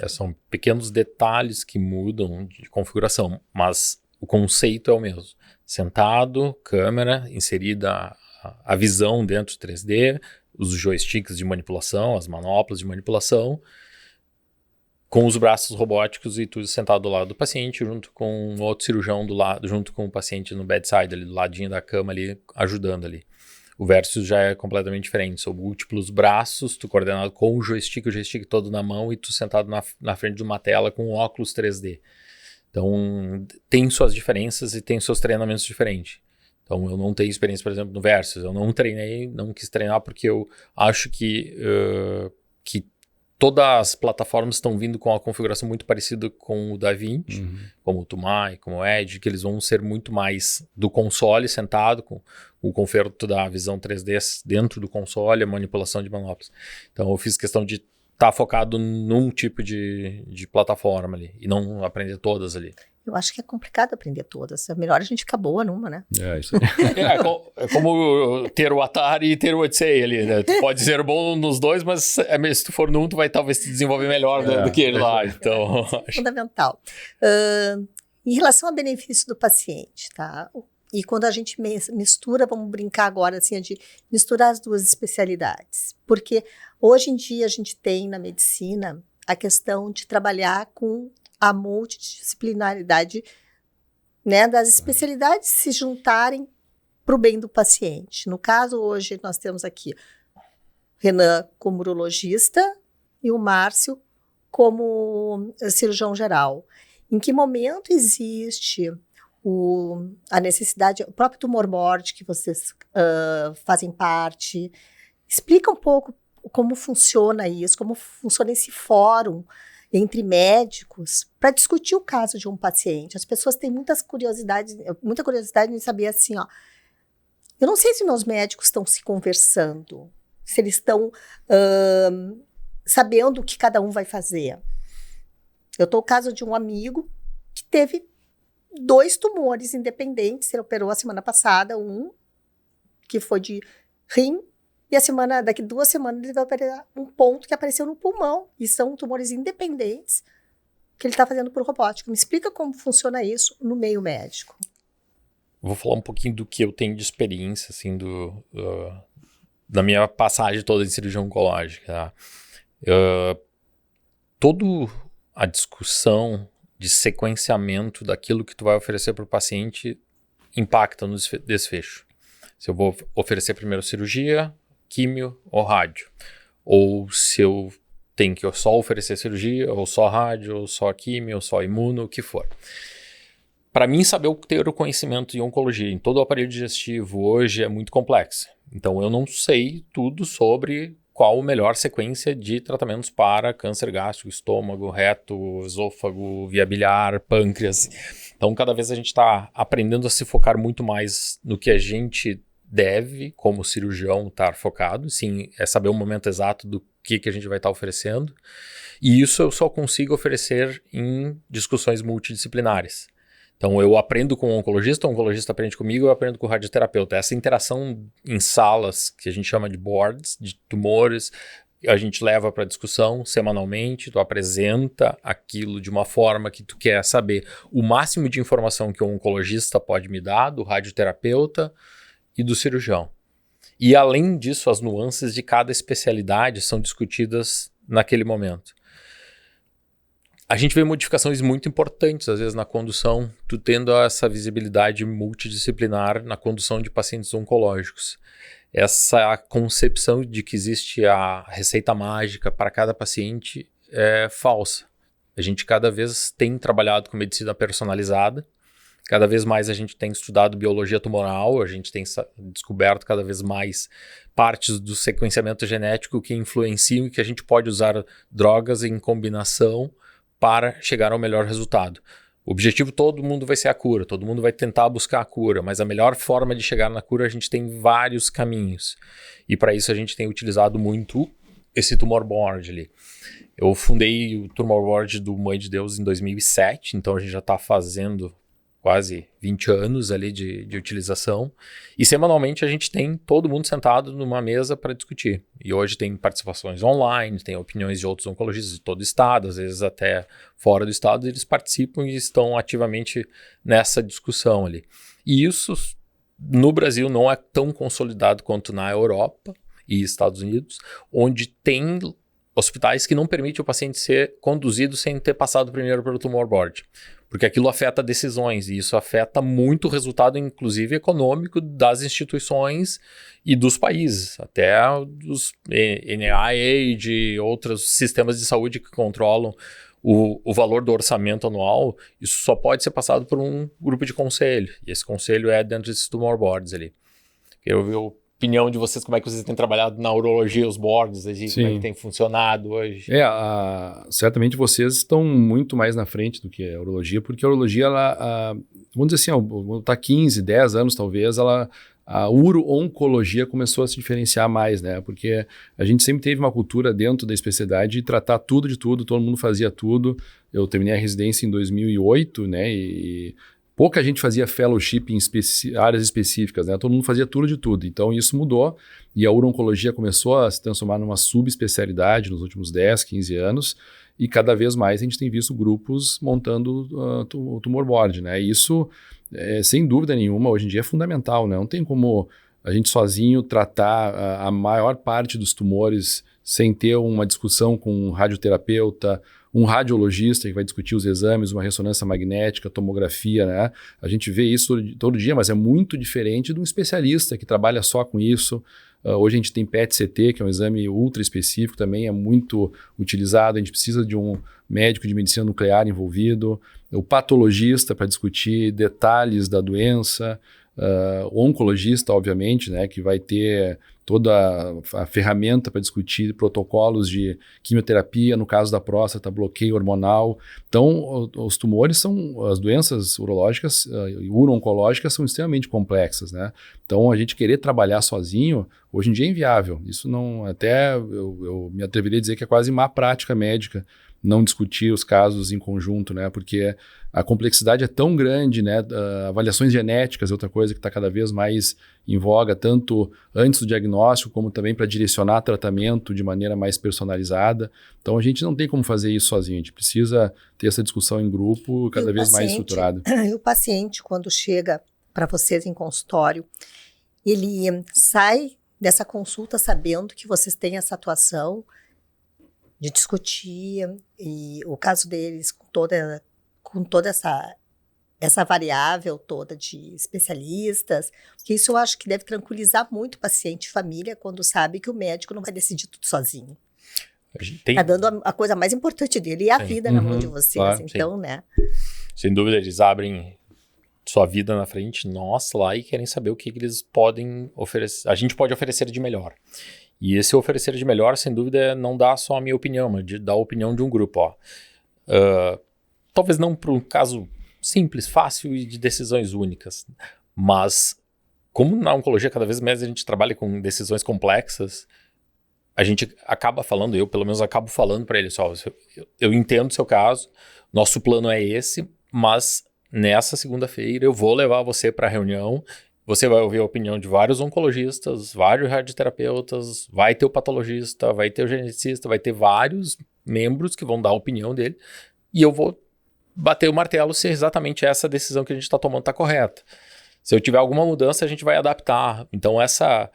São pequenos detalhes que mudam de configuração, mas o conceito é o mesmo. Sentado, câmera, inserida a visão dentro de 3D, os joysticks de manipulação, as manoplas de manipulação, com os braços robóticos e tudo sentado do lado do paciente, junto com outro cirurgião do lado, junto com o paciente no bedside, ali do ladinho da cama, ali, ajudando ali. O Versus já é completamente diferente, são múltiplos braços, tu coordenado com o joystick todo na mão e tu sentado na frente de uma tela com óculos 3D. Então, tem suas diferenças e tem seus treinamentos diferentes. Então, eu não tenho experiência, por exemplo, no Versus, eu não quis treinar porque eu acho que todas as plataformas estão vindo com uma configuração muito parecida com o Da Vinci, como o Toumai, como o Edge, que eles vão ser muito mais do console sentado, com o conforto da visão 3D dentro do console, a manipulação de manoplas. Então eu fiz questão de estar focado num tipo de plataforma ali, e não aprender todas ali. Eu acho que é complicado aprender todas. É melhor a gente ficar boa numa, né? Isso aí. É como ter o Atari e ter o Odyssey ali, né? Tu pode ser bom nos dois, mas se tu for num, tu vai talvez se desenvolver melhor do que ele lá. Então, é fundamental. Em relação ao benefício do paciente, tá? E quando a gente mistura, vamos brincar agora, assim, de misturar as duas especialidades. Porque hoje em dia a gente tem na medicina a questão de trabalhar com a multidisciplinaridade, né, das especialidades se juntarem para o bem do paciente. No caso, hoje nós temos aqui Renan como urologista e o Márcio como cirurgião geral. Em que momento existe a necessidade, o próprio tumor board que vocês fazem parte? Explica um pouco como funciona isso, como funciona esse fórum entre médicos para discutir o caso de um paciente. As pessoas têm muita curiosidade de saber assim, ó, eu não sei se meus médicos estão se conversando, se eles estão sabendo o que cada um vai fazer. Eu estou no caso de um amigo que teve 2 tumores independentes, ele operou a semana passada, um que foi de rim, e daqui 2 semanas ele vai operar um ponto que apareceu no pulmão, e são tumores independentes que ele está fazendo por robótica. Me explica como funciona isso no meio médico. Vou falar um pouquinho do que eu tenho de experiência, assim, da minha passagem toda em cirurgia oncológica. Tá? Toda a discussão de sequenciamento daquilo que tu vai oferecer para o paciente impacta no desfecho. Se eu vou oferecer primeiro cirurgia, químio ou rádio. Ou se eu tenho que só oferecer cirurgia, ou só rádio, ou só químio, ou só imuno, o que for. Para mim, ter o conhecimento em oncologia, em todo o aparelho digestivo hoje é muito complexo. Então, eu não sei tudo sobre qual a melhor sequência de tratamentos para câncer gástrico, estômago, reto, esôfago, via biliar, pâncreas. Então, cada vez a gente está aprendendo a se focar muito mais no que a gente deve, como cirurgião, estar focado. Sim, é saber o momento exato do que a gente vai estar oferecendo. E isso eu só consigo oferecer em discussões multidisciplinares. Então, eu aprendo com o oncologista aprende comigo, eu aprendo com o radioterapeuta. Essa interação em salas, que a gente chama de boards, de tumores, a gente leva para discussão semanalmente, tu apresenta aquilo de uma forma que tu quer saber o máximo de informação que o oncologista pode me dar, do radioterapeuta e do cirurgião. E, além disso, as nuances de cada especialidade são discutidas naquele momento. A gente vê modificações muito importantes, às vezes, na condução, tu tendo essa visibilidade multidisciplinar na condução de pacientes oncológicos. Essa concepção de que existe a receita mágica para cada paciente é falsa. A gente cada vez tem trabalhado com medicina personalizada, cada vez mais a gente tem estudado biologia tumoral, a gente tem descoberto cada vez mais partes do sequenciamento genético que influenciam e que a gente pode usar drogas em combinação para chegar ao melhor resultado. O objetivo, todo mundo vai ser a cura, todo mundo vai tentar buscar a cura, mas a melhor forma de chegar na cura, a gente tem vários caminhos. E para isso a gente tem utilizado muito esse tumor board ali. Eu fundei o tumor board do Mãe de Deus em 2007, então a gente já está fazendo quase 20 anos ali de utilização, e semanalmente a gente tem todo mundo sentado numa mesa para discutir. E hoje tem participações online, tem opiniões de outros oncologistas de todo o estado, às vezes até fora do estado, eles participam e estão ativamente nessa discussão ali. E isso no Brasil não é tão consolidado quanto na Europa e Estados Unidos, onde tem hospitais que não permitem o paciente ser conduzido sem ter passado primeiro pelo tumor board. Porque aquilo afeta decisões, e isso afeta muito o resultado, inclusive econômico, das instituições e dos países, até dos NIH, de outros sistemas de saúde que controlam o valor do orçamento anual. Isso só pode ser passado por um grupo de conselho, e esse conselho é dentro desses tumor boards ali. Quero ver a opinião de vocês, como é que vocês têm trabalhado na urologia, os boards, como é que tem funcionado hoje. Certamente vocês estão muito mais na frente do que a urologia, porque a urologia, ela, vamos dizer assim, está 15, 10 anos talvez, a uro-oncologia começou a se diferenciar mais, né? Porque a gente sempre teve uma cultura dentro da especialidade de tratar tudo de tudo, todo mundo fazia tudo. Eu terminei a residência em 2008, né? E pouca gente fazia fellowship em áreas específicas, né? Todo mundo fazia tudo de tudo. Então isso mudou e a uro-oncologia começou a se transformar numa subespecialidade nos últimos 10, 15 anos, e cada vez mais a gente tem visto grupos montando o tumor board, né? E isso, sem dúvida nenhuma, hoje em dia é fundamental, né? Não tem como a gente sozinho tratar a maior parte dos tumores sem ter uma discussão com um radioterapeuta, um radiologista que vai discutir os exames, uma ressonância magnética, tomografia, né? A gente vê isso todo dia, mas é muito diferente de um especialista que trabalha só com isso. Hoje a gente tem PET-CT, que é um exame ultra específico, também é muito utilizado. A gente precisa de um médico de medicina nuclear envolvido, o patologista para discutir detalhes da doença, o oncologista, obviamente, né, que vai ter toda a ferramenta para discutir protocolos de quimioterapia, no caso da próstata, bloqueio hormonal. Então, os tumores as doenças urológicas e uro-oncológicas são extremamente complexas, né? Então, a gente querer trabalhar sozinho, hoje em dia é inviável. Isso não, até eu me atreveria a dizer que é quase má prática médica não discutir os casos em conjunto, né? Porque a complexidade é tão grande, né? Avaliações genéticas é outra coisa que está cada vez mais em voga, tanto antes do diagnóstico, como também para direcionar tratamento de maneira mais personalizada. Então, a gente não tem como fazer isso sozinho, a gente precisa ter essa discussão em grupo cada vez mais estruturada. E o paciente, quando chega para vocês em consultório, ele sai dessa consulta sabendo que vocês têm essa atuação de discutir, e o caso deles com toda essa variável toda de especialistas, porque isso eu acho que deve tranquilizar muito o paciente e família quando sabe que o médico não vai decidir tudo sozinho. Está dando a coisa mais importante dele e a vida na mão de vocês, claro, então, né? Sem dúvida, eles abrem sua vida na frente, nossa, lá, e querem saber o que eles podem oferecer. A gente pode oferecer de melhor. E esse oferecer de melhor, sem dúvida, é não dá só a minha opinião, mas dar a opinião de um grupo. Ó. Talvez não para um caso simples, fácil e de decisões únicas, mas como na oncologia cada vez mais a gente trabalha com decisões complexas, a gente acaba falando, eu pelo menos acabo falando para eles, ó, eu entendo o seu caso, nosso plano é esse, mas nessa segunda-feira eu vou levar você para a reunião. Você vai ouvir a opinião de vários oncologistas, vários radioterapeutas, vai ter o patologista, vai ter o geneticista, vai ter vários membros que vão dar a opinião dele e eu vou bater o martelo se exatamente essa decisão que a gente está tomando está correta. Se eu tiver alguma mudança, a gente vai adaptar. Então, essa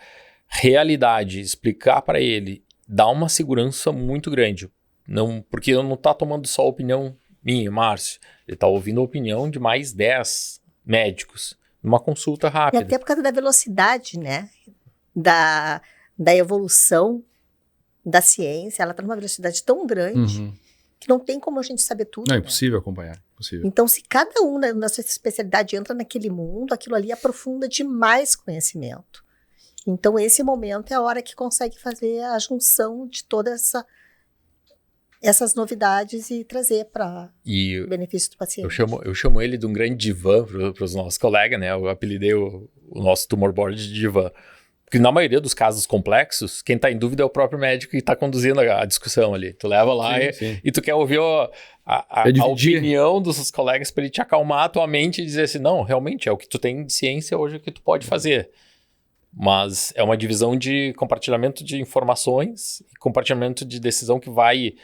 realidade, explicar para ele, dá uma segurança muito grande. Não, porque eu não está tomando só a opinião minha, Márcio, ele está ouvindo a opinião de mais 10 médicos. Uma consulta rápida. E até por causa da velocidade, né? Da evolução da ciência, ela está numa velocidade tão grande que não tem como a gente saber tudo. Não, é né? impossível acompanhar. Impossível. Então, se cada um na sua especialidade entra naquele mundo, aquilo ali aprofunda demais conhecimento. Então, esse momento é a hora que consegue fazer a junção de todas essas novidades e trazer para o benefício do paciente. Eu chamo ele de um grande divã para os nossos colegas, né? Eu apelidei o nosso tumor board de divã. Porque na maioria dos casos complexos, quem está em dúvida é o próprio médico que está conduzindo a discussão ali. Tu leva lá e tu quer ouvir a opinião dos seus colegas para ele te acalmar a tua mente e dizer assim, não, realmente é o que tu tem de ciência hoje, é o que tu pode fazer. Mas é uma divisão de compartilhamento de informações e compartilhamento de decisão que vai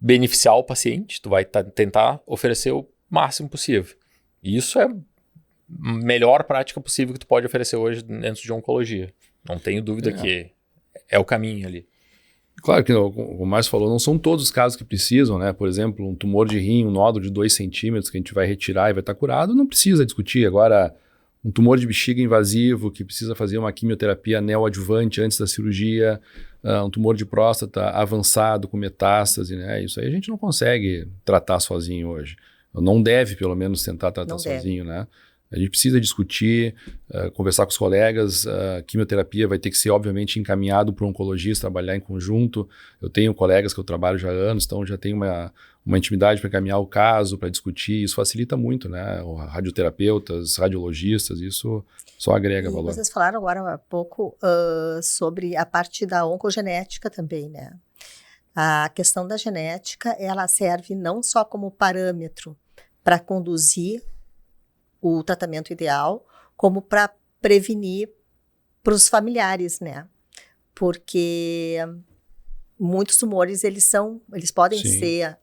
beneficiar o paciente, tu vai tentar oferecer o máximo possível. E isso é a melhor prática possível que tu pode oferecer hoje dentro de oncologia. Não tenho dúvida que é o caminho ali. Claro que, como o Márcio falou, não são todos os casos que precisam, né? Por exemplo, um tumor de rim, um nódulo de 2 centímetros que a gente vai retirar e vai estar curado, não precisa discutir. Agora, um tumor de bexiga invasivo que precisa fazer uma quimioterapia neoadjuvante antes da cirurgia, um tumor de próstata avançado com metástase, né? Isso aí a gente não consegue tratar sozinho hoje. Não deve, pelo menos, tentar tratar sozinho, né? A gente precisa discutir, conversar com os colegas. A quimioterapia vai ter que ser, obviamente, encaminhado para um oncologista, trabalhar em conjunto. Eu tenho colegas que eu trabalho já há anos, então já tenho uma intimidade para encaminhar o caso, para discutir. Isso facilita muito, né? Radioterapeutas, radiologistas, isso só agrega valor. Vocês falaram agora há pouco sobre a parte da oncogenética também, né? A questão da genética, ela serve não só como parâmetro para conduzir o tratamento ideal, como para prevenir para os familiares, né? Porque muitos tumores, eles podem ser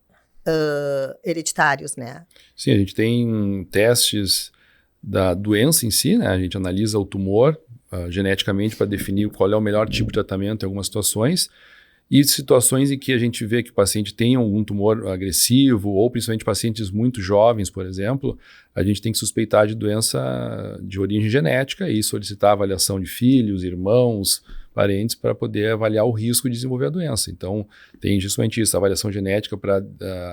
hereditários, né? Sim, a gente tem testes da doença em si, né? A gente analisa o tumor geneticamente para definir qual é o melhor tipo de tratamento em algumas situações. E situações em que a gente vê que o paciente tem algum tumor agressivo, ou principalmente pacientes muito jovens, por exemplo, a gente tem que suspeitar de doença de origem genética e solicitar avaliação de filhos, irmãos, parentes, para poder avaliar o risco de desenvolver a doença. Então, tem justamente isso, a avaliação genética para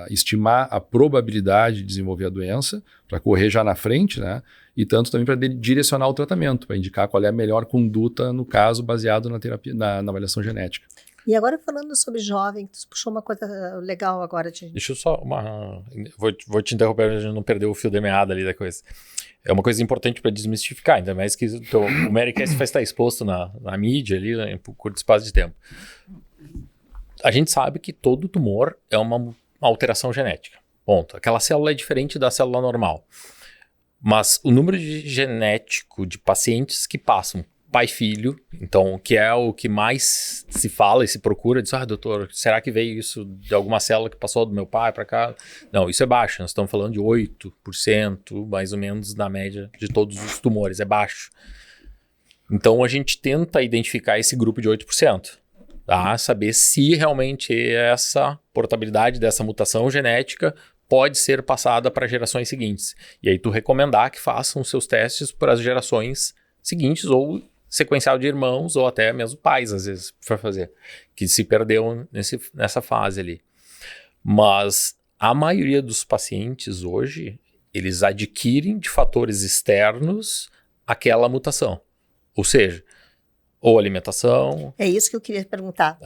estimar a probabilidade de desenvolver a doença, para correr já na frente, né? E tanto também para direcionar o tratamento, para indicar qual é a melhor conduta no caso, baseado na terapia, na avaliação genética. E agora falando sobre jovem, tu puxou uma coisa legal agora. Deixa eu só vou te interromper, a gente não perder o fio da meada ali da coisa. é uma coisa importante para desmistificar, ainda mais que o Marycast vai estar exposto na mídia ali, né, por curto espaço de tempo. A gente sabe que todo tumor é uma alteração genética. Ponto. Aquela célula é diferente da célula normal. Mas o número genético de pacientes que passam pai e filho, então, que é o que mais se fala e se procura, diz, doutor, será que veio isso de alguma célula que passou do meu pai para cá? Não, isso é baixo, nós estamos falando de 8%, mais ou menos, na média de todos os tumores, é baixo. Então, a gente tenta identificar esse grupo de 8%, tá? Saber se realmente essa portabilidade dessa mutação genética pode ser passada para gerações seguintes. E aí tu recomendar que façam seus testes para as gerações seguintes, ou sequencial de irmãos, ou até mesmo pais, às vezes, para fazer, que se perdeu nessa fase ali. Mas a maioria dos pacientes hoje, eles adquirem de fatores externos aquela mutação. Ou seja, ou alimentação... É isso que eu queria perguntar.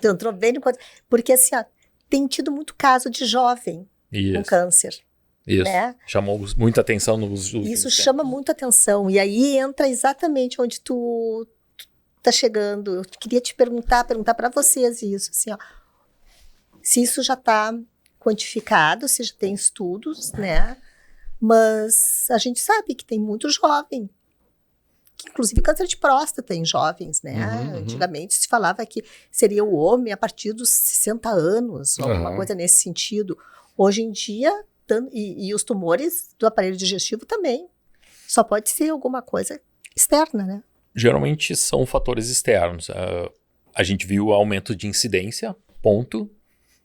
Tu entrou bem no... Porque assim, tem tido muito caso de jovem com câncer. Isso, né? Chamou muita atenção nos últimos Isso tempos. chama muita atenção. E aí entra exatamente onde tu tá chegando. Eu queria te perguntar para vocês isso, assim, se isso já está quantificado, se já tem estudos, né? Mas a gente sabe que tem muito jovem, que inclusive câncer de próstata em jovens, né? Antigamente se falava que seria o homem a partir dos 60 anos, ou alguma coisa nesse sentido. Hoje em dia, e os tumores do aparelho digestivo também. Só pode ser alguma coisa externa, né? Geralmente são fatores externos. A gente viu o aumento de incidência, ponto.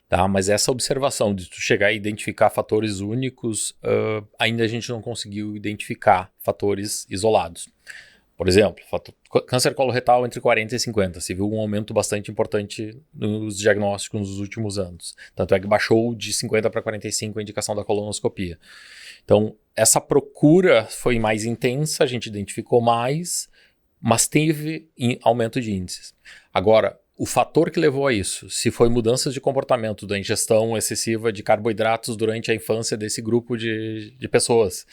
Tá? Mas essa observação de tu chegar a identificar fatores únicos, ainda a gente não conseguiu identificar fatores isolados. Por exemplo, câncer coloretal entre 40 e 50. Se viu um aumento bastante importante nos diagnósticos nos últimos anos. Tanto é que baixou de 50 para 45 a indicação da colonoscopia. Então, essa procura foi mais intensa, a gente identificou mais, mas teve aumento de índices. Agora, o fator que levou a isso, se foi mudanças de comportamento, da ingestão excessiva de carboidratos durante a infância desse grupo de pessoas,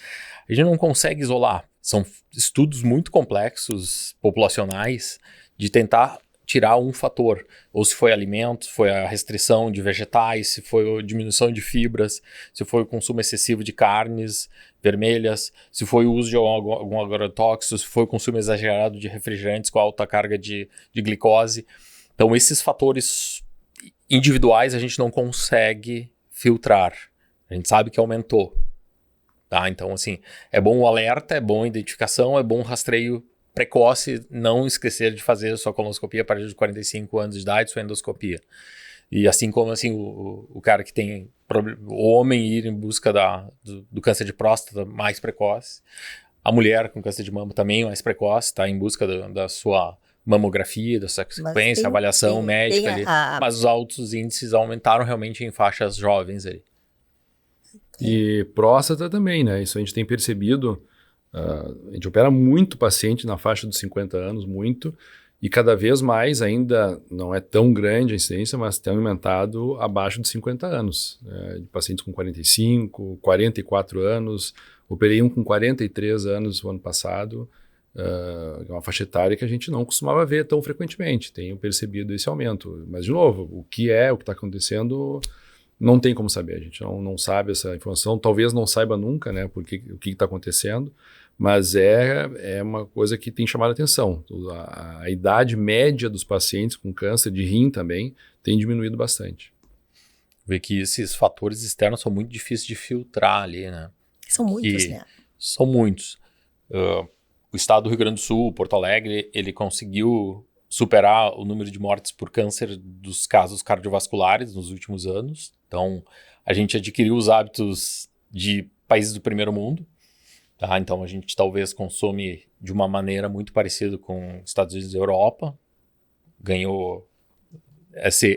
a gente não consegue isolar. São estudos muito complexos, populacionais, de tentar tirar um fator. Ou se foi alimento, se foi a restrição de vegetais, se foi a diminuição de fibras, se foi o consumo excessivo de carnes vermelhas, se foi o uso de algum agrotóxico, se foi o consumo exagerado de refrigerantes com alta carga de glicose. Então, esses fatores individuais a gente não consegue filtrar. A gente sabe que aumentou. Tá? Então, assim, é bom o alerta, é bom a identificação, é bom o rastreio precoce, não esquecer de fazer a sua colonoscopia a partir de 45 anos de idade, sua endoscopia. E assim como assim, o cara que tem o homem ir em busca do câncer de próstata mais precoce, a mulher com câncer de mama também mais precoce, está em busca da sua mamografia, da sua sequência, avaliação médica ali. Mas os altos índices aumentaram realmente em faixas jovens ali. E próstata também, né? Isso a gente tem percebido. A gente opera muito paciente na faixa dos 50 anos, muito. E cada vez mais, ainda não é tão grande a incidência, mas tem aumentado abaixo de 50 anos. De pacientes com 45, 44 anos. Operei um com 43 anos o ano passado. É uma faixa etária que a gente não costumava ver tão frequentemente. Tenho percebido esse aumento. Mas, de novo, o que está acontecendo, não tem como saber. A gente não sabe essa informação. Talvez não saiba nunca, né, o que está acontecendo. Mas é uma coisa que tem chamado a atenção. A idade média dos pacientes com câncer de rim também tem diminuído bastante. Vê que esses fatores externos são muito difíceis de filtrar ali, né? São muitos, né? São muitos. O estado do Rio Grande do Sul, Porto Alegre, ele conseguiu superar o número de mortes por câncer dos casos cardiovasculares nos últimos anos. Então, a gente adquiriu os hábitos de países do primeiro mundo. Tá? Então, a gente talvez consome de uma maneira muito parecida com os Estados Unidos e Europa. Ganhou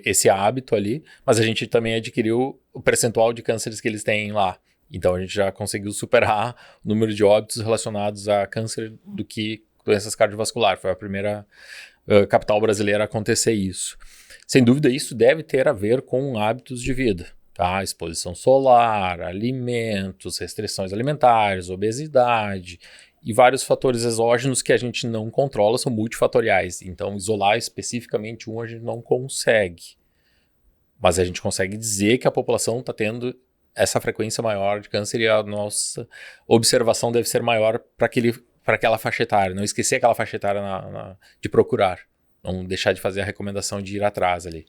esse hábito ali, mas a gente também adquiriu o percentual de cânceres que eles têm lá. Então, a gente já conseguiu superar o número de óbitos relacionados a câncer do que doenças cardiovasculares. Foi a primeira capital brasileira a acontecer isso. Sem dúvida, isso deve ter a ver com hábitos de vida. tá? Exposição solar, alimentos, restrições alimentares, obesidade e vários fatores exógenos que a gente não controla, são multifatoriais. Então, isolar especificamente um a gente não consegue. Mas a gente consegue dizer que a população está tendo essa frequência maior de câncer e a nossa observação deve ser maior para aquela faixa etária. Não esquecer aquela faixa etária de procurar. Não deixar de fazer a recomendação de ir atrás ali.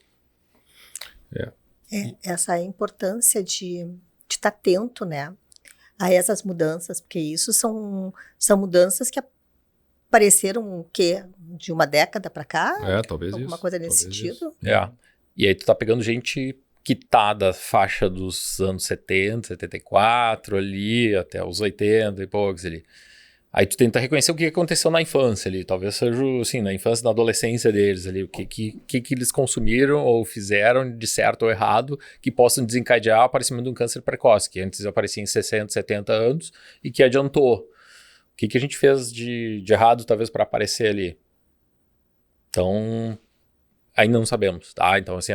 Essa é a importância de estar atento, né, a essas mudanças, porque isso são mudanças que apareceram, o quê? De uma década para cá? Talvez Alguma isso. coisa nesse sentido? E aí tu tá pegando gente que tá da faixa dos anos 70, 74 ali, até os 80 e poucos ali. Aí tu tenta reconhecer o que aconteceu na infância ali, talvez seja, assim, na infância, na adolescência deles ali, o que eles consumiram ou fizeram de certo ou errado que possam desencadear o aparecimento de um câncer precoce, que antes aparecia em 60, 70 anos e que adiantou. O que a gente fez de errado, talvez, para aparecer ali? Então, ainda não sabemos, tá? Então, assim,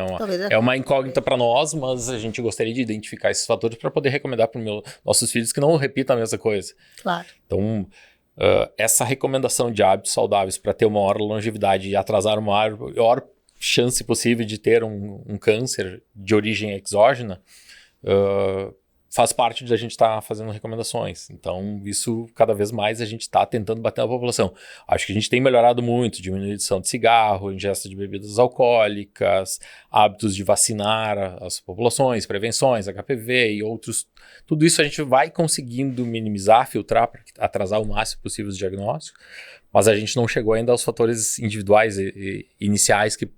é uma incógnita para nós, mas a gente gostaria de identificar esses fatores para poder recomendar para os nossos filhos que não repitam a mesma coisa. Claro. Então, essa recomendação de hábitos saudáveis para ter uma maior longevidade e atrasar uma maior chance possível de ter um câncer de origem exógena, faz parte de a gente estar fazendo recomendações. Então, isso cada vez mais a gente está tentando bater na população. Acho que a gente tem melhorado muito, diminuição de cigarro, ingesta de bebidas alcoólicas, hábitos de vacinar as populações, prevenções, HPV e outros. Tudo isso a gente vai conseguindo minimizar, filtrar para atrasar o máximo possível os diagnósticos, mas a gente não chegou ainda aos fatores individuais e iniciais que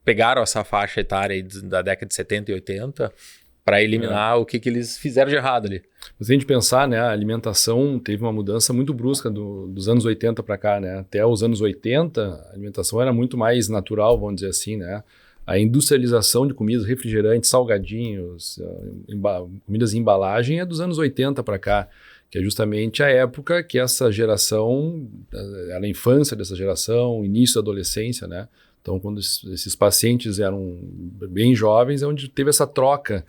pegaram essa faixa etária aí da década de 70 e 80 para eliminar o que eles fizeram de errado ali. Mas se a gente pensar, né, a alimentação teve uma mudança muito brusca dos anos 80 para cá, né? Até os anos 80, a alimentação era muito mais natural, vamos dizer assim, né? A industrialização de comidas, refrigerantes, salgadinhos, comidas em embalagem é dos anos 80 para cá, que é justamente a época que essa geração, era a infância dessa geração, início da adolescência, né? Então, quando esses pacientes eram bem jovens, é onde teve essa troca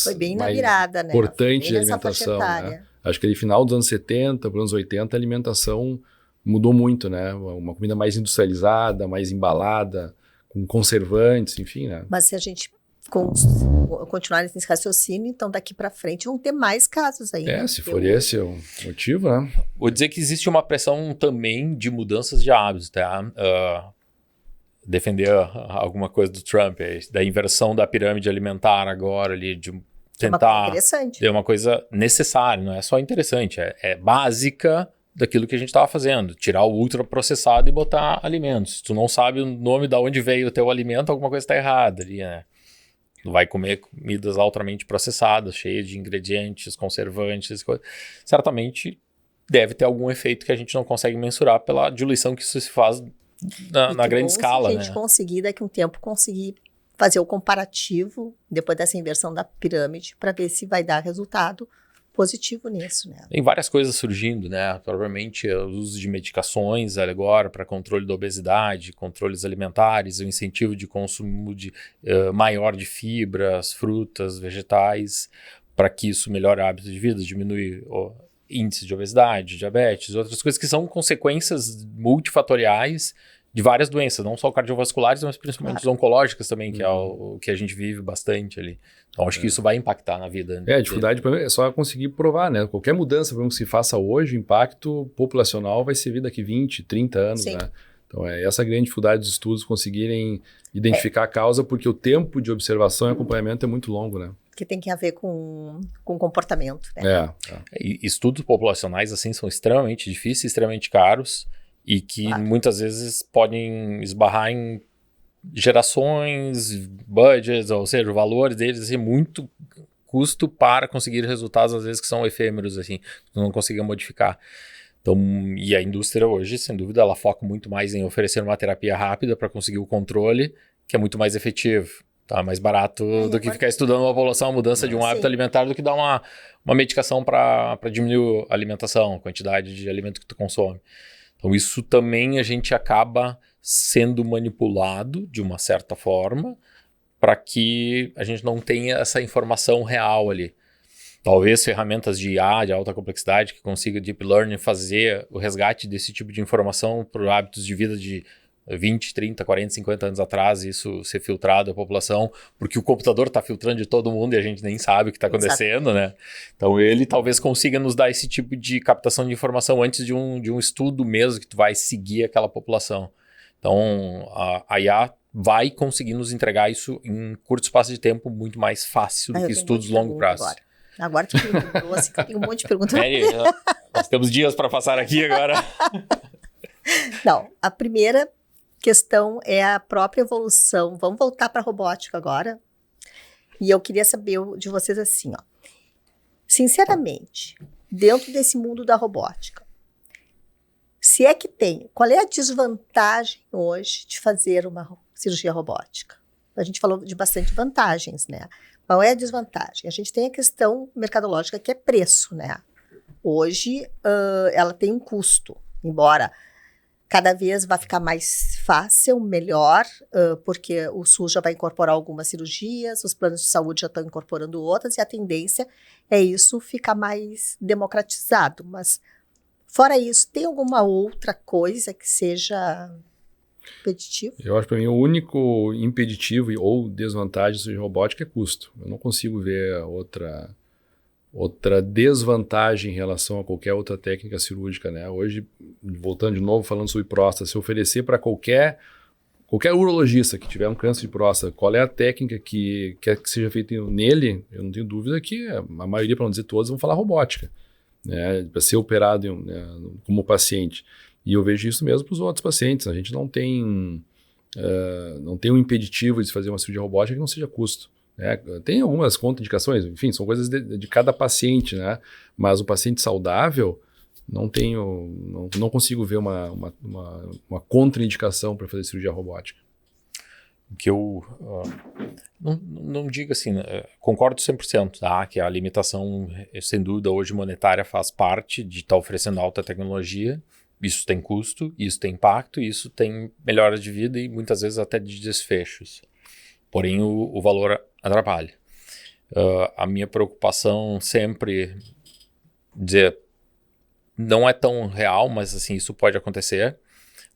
foi bem na virada, né? Importante de alimentação, né? Acho que ali final dos anos 70 para os anos 80 a alimentação mudou muito, né? Uma comida mais industrializada, mais embalada, com conservantes, enfim, né? Mas se a gente continuar nesse raciocínio, então daqui para frente vão ter mais casos aí. Se for esse o motivo, né? Vou dizer que existe uma pressão também de mudanças de hábitos, tá? Defender alguma coisa do Trump, da inversão da pirâmide alimentar agora ali, de tentar... interessante. É uma coisa necessária, não é só interessante, é básica daquilo que a gente estava fazendo, tirar o ultraprocessado e botar alimentos. Se tu não sabe o nome de onde veio o teu alimento, alguma coisa está errada ali, né? Tu vai comer comidas altamente processadas, cheias de ingredientes, conservantes, certamente deve ter algum efeito que a gente não consegue mensurar pela diluição que isso se faz na grande escala, né? Se a gente conseguir, daqui a um tempo, fazer o comparativo, depois dessa inversão da pirâmide, para ver se vai dar resultado positivo nisso, né? Tem várias coisas surgindo, né? Provavelmente o uso de medicações agora para controle da obesidade, controles alimentares, o incentivo de consumo maior de fibras, frutas, vegetais, para que isso melhore hábitos de vida, diminui o índice de obesidade, diabetes, outras coisas que são consequências multifatoriais de várias doenças, não só cardiovasculares, mas principalmente as oncológicas também, que é o que a gente vive bastante ali. Então, acho que isso vai impactar na vida. A dificuldade é só conseguir provar, né? Qualquer mudança por exemplo, que se faça hoje, o impacto populacional vai ser vir daqui 20, 30 anos, Sim. né? Então, essa a grande dificuldade dos estudos conseguirem identificar a causa, porque o tempo de observação e acompanhamento é muito longo, né? Que tem que ver com comportamento, né? Estudos populacionais, assim, são extremamente difíceis, extremamente caros, e que muitas vezes podem esbarrar em gerações, budgets, ou seja, o valor deles, assim, muito custo para conseguir resultados, às vezes, que são efêmeros, assim, não conseguem modificar. Então, e a indústria hoje, sem dúvida, ela foca muito mais em oferecer uma terapia rápida para conseguir o controle, que é muito mais efetivo. Tá mais barato do que ficar estudando uma população, a mudança de um hábito alimentar, do que dar uma medicação para diminuir a alimentação, a quantidade de alimento que tu consome. Então, isso também a gente acaba sendo manipulado de uma certa forma para que a gente não tenha essa informação real ali. Talvez ferramentas de IA, de alta complexidade, que consiga Deep Learning fazer o resgate desse tipo de informação por hábitos de vida de 20, 30, 40, 50 anos atrás, isso ser filtrado à população, porque o computador está filtrando de todo mundo e a gente nem sabe o que está acontecendo, né? Então ele talvez consiga nos dar esse tipo de captação de informação antes de um estudo mesmo que tu vai seguir aquela população. Então a IA vai conseguir nos entregar isso em curto espaço de tempo muito mais fácil do que estudos de longo prazo. Agora tu perguntou, assim, que eu tenho um monte de perguntas. Nós temos dias para passar aqui agora. Não, a primeira questão é a própria evolução. Vamos voltar para a robótica agora. E eu queria saber de vocês assim, ó. Sinceramente, dentro desse mundo da robótica, se é que tem, qual é a desvantagem hoje de fazer uma cirurgia robótica? A gente falou de bastante vantagens, né? Qual é a desvantagem? A gente tem a questão mercadológica, que é preço, né? Hoje, ela tem um custo, embora cada vez vai ficar mais fácil, melhor, porque o SUS já vai incorporar algumas cirurgias, os planos de saúde já estão incorporando outras, e a tendência é isso ficar mais democratizado. Mas, fora isso, tem alguma outra coisa que seja impeditivo? Eu acho que para mim o único impeditivo ou desvantagem de robótica é custo. Eu não consigo ver outra desvantagem em relação a qualquer outra técnica cirúrgica, né? Hoje, voltando de novo, falando sobre próstata, se oferecer para qualquer urologista que tiver um câncer de próstata, qual é a técnica que quer que seja feita nele, eu não tenho dúvida que a maioria, para não dizer todos, vão falar robótica, né? Para ser operado como paciente. E eu vejo isso mesmo para os outros pacientes. A gente não tem um impeditivo de fazer uma cirurgia robótica que não seja custo. Tem algumas contraindicações, enfim, são coisas de cada paciente, né? Mas o paciente saudável, não consigo ver uma contraindicação para fazer cirurgia robótica. Que eu não digo assim, concordo 100%, tá? Que a limitação, sem dúvida, hoje monetária faz parte de estar oferecendo alta tecnologia. Isso tem custo, isso tem impacto, isso tem melhora de vida e muitas vezes até de desfechos. Porém, o valor atrapalha. A minha preocupação sempre, dizer, não é tão real, mas assim, isso pode acontecer,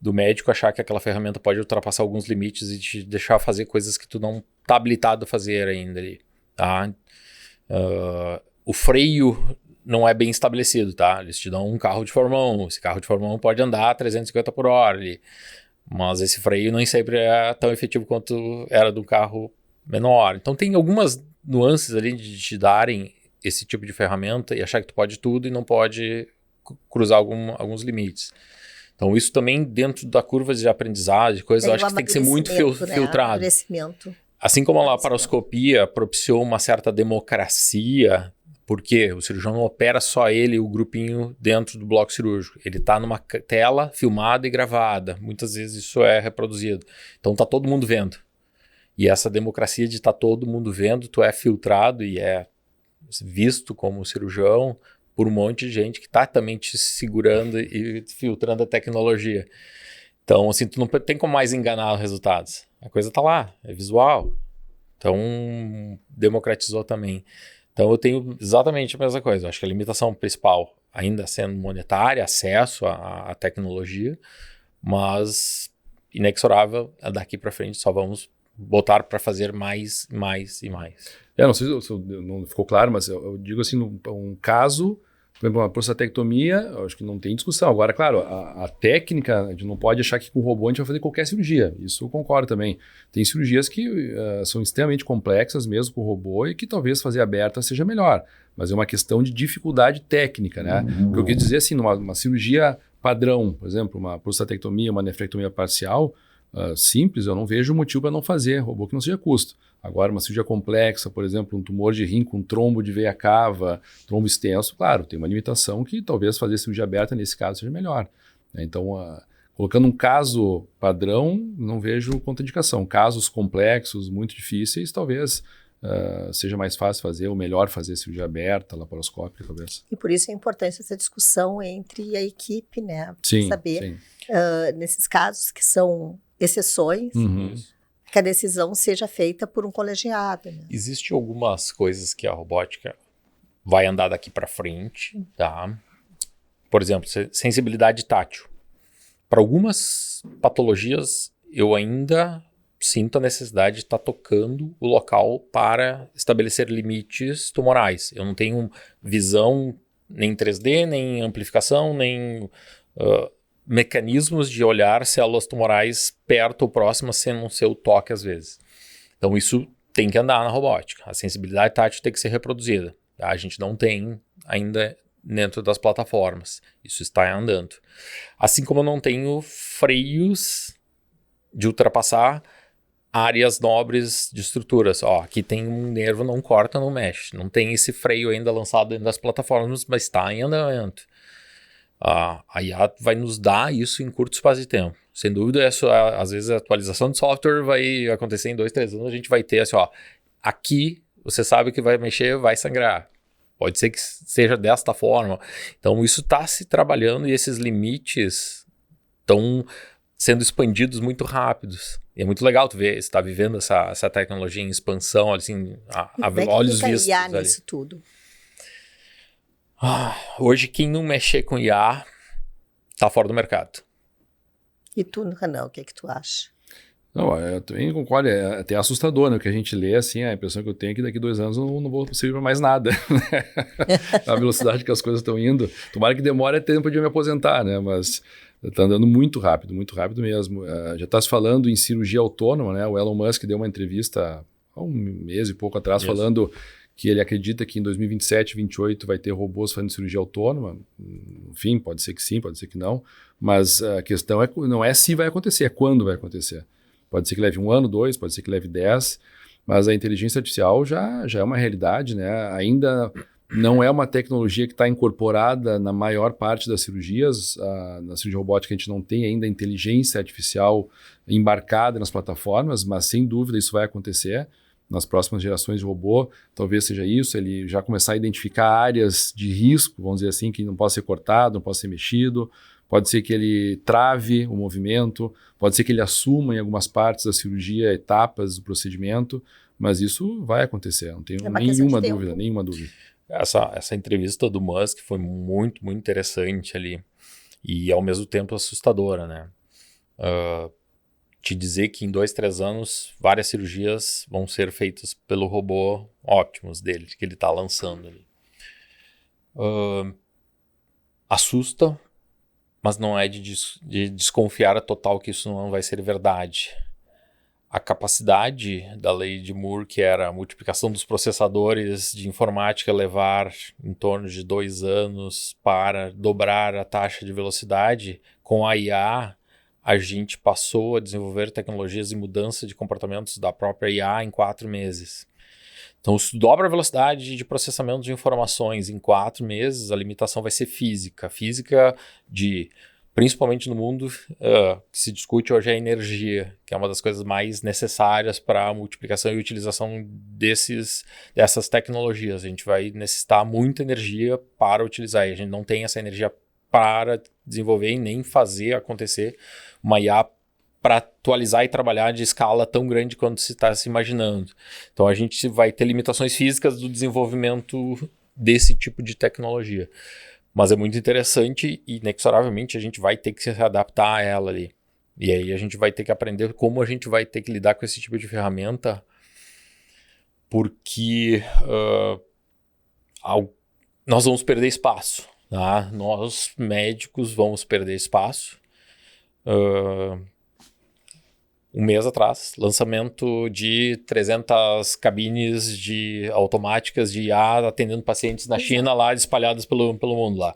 do médico achar que aquela ferramenta pode ultrapassar alguns limites e te deixar fazer coisas que tu não está habilitado a fazer ainda ali, tá? O freio não é bem estabelecido, tá? Eles te dão um carro de Fórmula 1, esse carro de Fórmula 1 pode andar a 350 por hora ali, mas esse freio nem sempre é tão efetivo quanto era do carro menor. Então tem algumas nuances ali de te darem esse tipo de ferramenta e achar que tu pode tudo e não pode cruzar alguns limites. Então isso também dentro da curva de aprendizagem, eu acho que tem que ser muito filtrado. Assim como a laparoscopia propiciou uma certa democracia, porque o cirurgião não opera só ele, o grupinho dentro do bloco cirúrgico. Ele está numa tela filmada e gravada. Muitas vezes isso é reproduzido. Então está todo mundo vendo. E essa democracia de estar todo mundo vendo, tu é filtrado e é visto como cirurgião por um monte de gente que está também te segurando e filtrando a tecnologia. Então, assim, tu não tem como mais enganar os resultados. A coisa está lá, é visual. Então, democratizou também. Então, eu tenho exatamente a mesma coisa. Eu acho que a limitação principal, ainda sendo monetária, acesso à tecnologia, mas inexorável, daqui para frente só vamos botar para fazer mais e mais. Não sei se não ficou claro, mas eu digo assim, um caso, por exemplo, uma prostatectomia, eu acho que não tem discussão. Agora, claro, a técnica, a gente não pode achar que com o robô a gente vai fazer qualquer cirurgia. Isso eu concordo também. Tem cirurgias que são extremamente complexas mesmo com o robô e que talvez fazer aberta seja melhor. Mas é uma questão de dificuldade técnica, né? O que eu quis dizer assim, numa cirurgia padrão, por exemplo, uma prostatectomia, uma nefrectomia parcial, simples, eu não vejo motivo para não fazer robô que não seja custo. Agora, uma cirurgia complexa, por exemplo, um tumor de rim com trombo de veia cava, trombo extenso, claro, tem uma limitação que talvez fazer cirurgia aberta nesse caso seja melhor. Então, colocando um caso padrão, não vejo contraindicação. Casos complexos, muito difíceis, talvez seja mais fácil fazer, ou melhor fazer cirurgia aberta, laparoscópica, talvez. E por isso a importância dessa discussão entre a equipe, né? Sim, saber, sim. Nesses casos que são exceções, que a decisão seja feita por um colegiado. Né? Existem algumas coisas que a robótica vai andar daqui para frente, tá? Por exemplo, sensibilidade tátil. Para algumas patologias, eu ainda sinto a necessidade de estar tocando o local para estabelecer limites tumorais. Eu não tenho visão nem 3D, nem amplificação, nem mecanismos de olhar células tumorais perto ou próximas sem não ser o toque às vezes. Então isso tem que andar na robótica. A sensibilidade tátil tem que ser reproduzida. Tá? A gente não tem ainda dentro das plataformas. Isso está andando. Assim como eu não tenho freios de ultrapassar áreas nobres de estruturas. Ó, aqui tem um nervo, não corta, não mexe. Não tem esse freio ainda lançado dentro das plataformas, mas está em andamento. A IA vai nos dar isso em curto espaço de tempo. Sem dúvida, às vezes a atualização de software vai acontecer em 2, 3 anos. A gente vai ter assim, ó, aqui você sabe que vai mexer, vai sangrar. Pode ser que seja desta forma. Então, isso está se trabalhando e esses limites estão sendo expandidos muito rápidos. E é muito legal tu ver, você está vivendo essa tecnologia em expansão, assim, a olhos vistos. IA nisso tudo? Hoje, quem não mexer com IA está fora do mercado. E tu, Renan, o que tu acha? Não, eu também concordo, é até assustador, né? O que a gente lê, assim, a impressão que eu tenho é que daqui 2 anos eu não vou servir para mais nada. A velocidade que as coisas estão indo. Tomara que demore tempo de eu me aposentar, né? Mas está andando muito rápido mesmo. Já está se falando em cirurgia autônoma, né? O Elon Musk deu uma entrevista há um mês e pouco atrás falando que ele acredita que em 2027, 2028 vai ter robôs fazendo cirurgia autônoma. Enfim, pode ser que sim, pode ser que não. Mas a questão não é se vai acontecer, é quando vai acontecer. Pode ser que leve 1 ano, 2, pode ser que leve 10, mas a inteligência artificial já é uma realidade, né? Ainda não é uma tecnologia que está incorporada na maior parte das cirurgias. Na cirurgia robótica a gente não tem ainda inteligência artificial embarcada nas plataformas, mas sem dúvida isso vai acontecer nas próximas gerações de robô. Talvez seja isso, ele já começar a identificar áreas de risco, vamos dizer assim, que não pode ser cortado, não pode ser mexido. Pode ser que ele trave o movimento, pode ser que ele assuma em algumas partes da cirurgia etapas do procedimento, mas isso vai acontecer, não tenho nenhuma dúvida. Essa entrevista do Musk foi muito, muito interessante ali e ao mesmo tempo assustadora, né? Te dizer que em 2, 3 anos várias cirurgias vão ser feitas pelo robô Optimus dele, que ele está lançando ali. Assusta, mas não é de desconfiar a total que isso não vai ser verdade. A capacidade da lei de Moore, que era a multiplicação dos processadores de informática, levar em torno de 2 anos para dobrar a taxa de velocidade, com a IA, a gente passou a desenvolver tecnologias de mudança de comportamentos da própria IA em 4 meses. Então, se dobra a velocidade de processamento de informações em 4 meses, a limitação vai ser física. Física principalmente no mundo, que se discute hoje é a energia, que é uma das coisas mais necessárias para a multiplicação e utilização dessas tecnologias. A gente vai necessitar muita energia para utilizar, e a gente não tem essa energia para desenvolver e nem fazer acontecer uma IA para atualizar e trabalhar de escala tão grande quanto se está se imaginando. Então a gente vai ter limitações físicas do desenvolvimento desse tipo de tecnologia. Mas é muito interessante e inexoravelmente a gente vai ter que se adaptar a ela ali. E aí a gente vai ter que aprender como a gente vai ter que lidar com esse tipo de ferramenta, porque nós vamos perder espaço. Tá? Nós, médicos, vamos perder espaço. Um mês atrás, lançamento de 300 cabines automáticas de IA atendendo pacientes na China, lá espalhadas pelo mundo lá.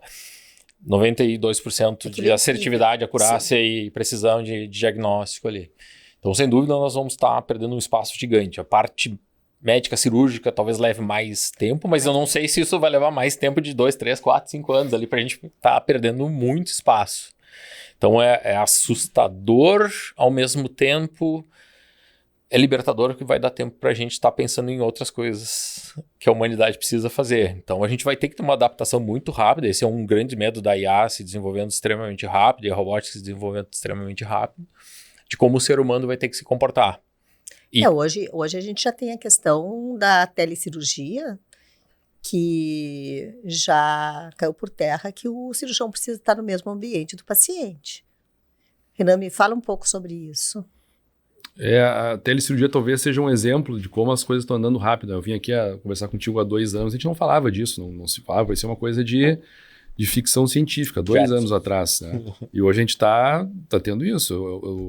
92% de assertividade, acurácia e precisão de diagnóstico ali. Então, sem dúvida, nós vamos estar perdendo um espaço gigante. A parte médica, cirúrgica, talvez leve mais tempo, mas eu não sei se isso vai levar mais tempo de 2, 3, 4, 5 anos ali para a gente estar perdendo muito espaço. Então é assustador, ao mesmo tempo é libertador, que vai dar tempo para a gente estar pensando em outras coisas que a humanidade precisa fazer. Então a gente vai ter que ter uma adaptação muito rápida. Esse é um grande medo da IA se desenvolvendo extremamente rápido e a robótica se desenvolvendo extremamente rápido, de como o ser humano vai ter que se comportar. Hoje a gente já tem a questão da telecirurgia, que já caiu por terra, que o cirurgião precisa estar no mesmo ambiente do paciente. Renan, me fala um pouco sobre isso. A telecirurgia talvez seja um exemplo de como as coisas estão andando rápido. Eu vim aqui conversar contigo há 2 anos, a gente não falava disso, não se falava, vai ser uma coisa de ficção científica, 2 anos atrás, né? E hoje a gente está tendo isso.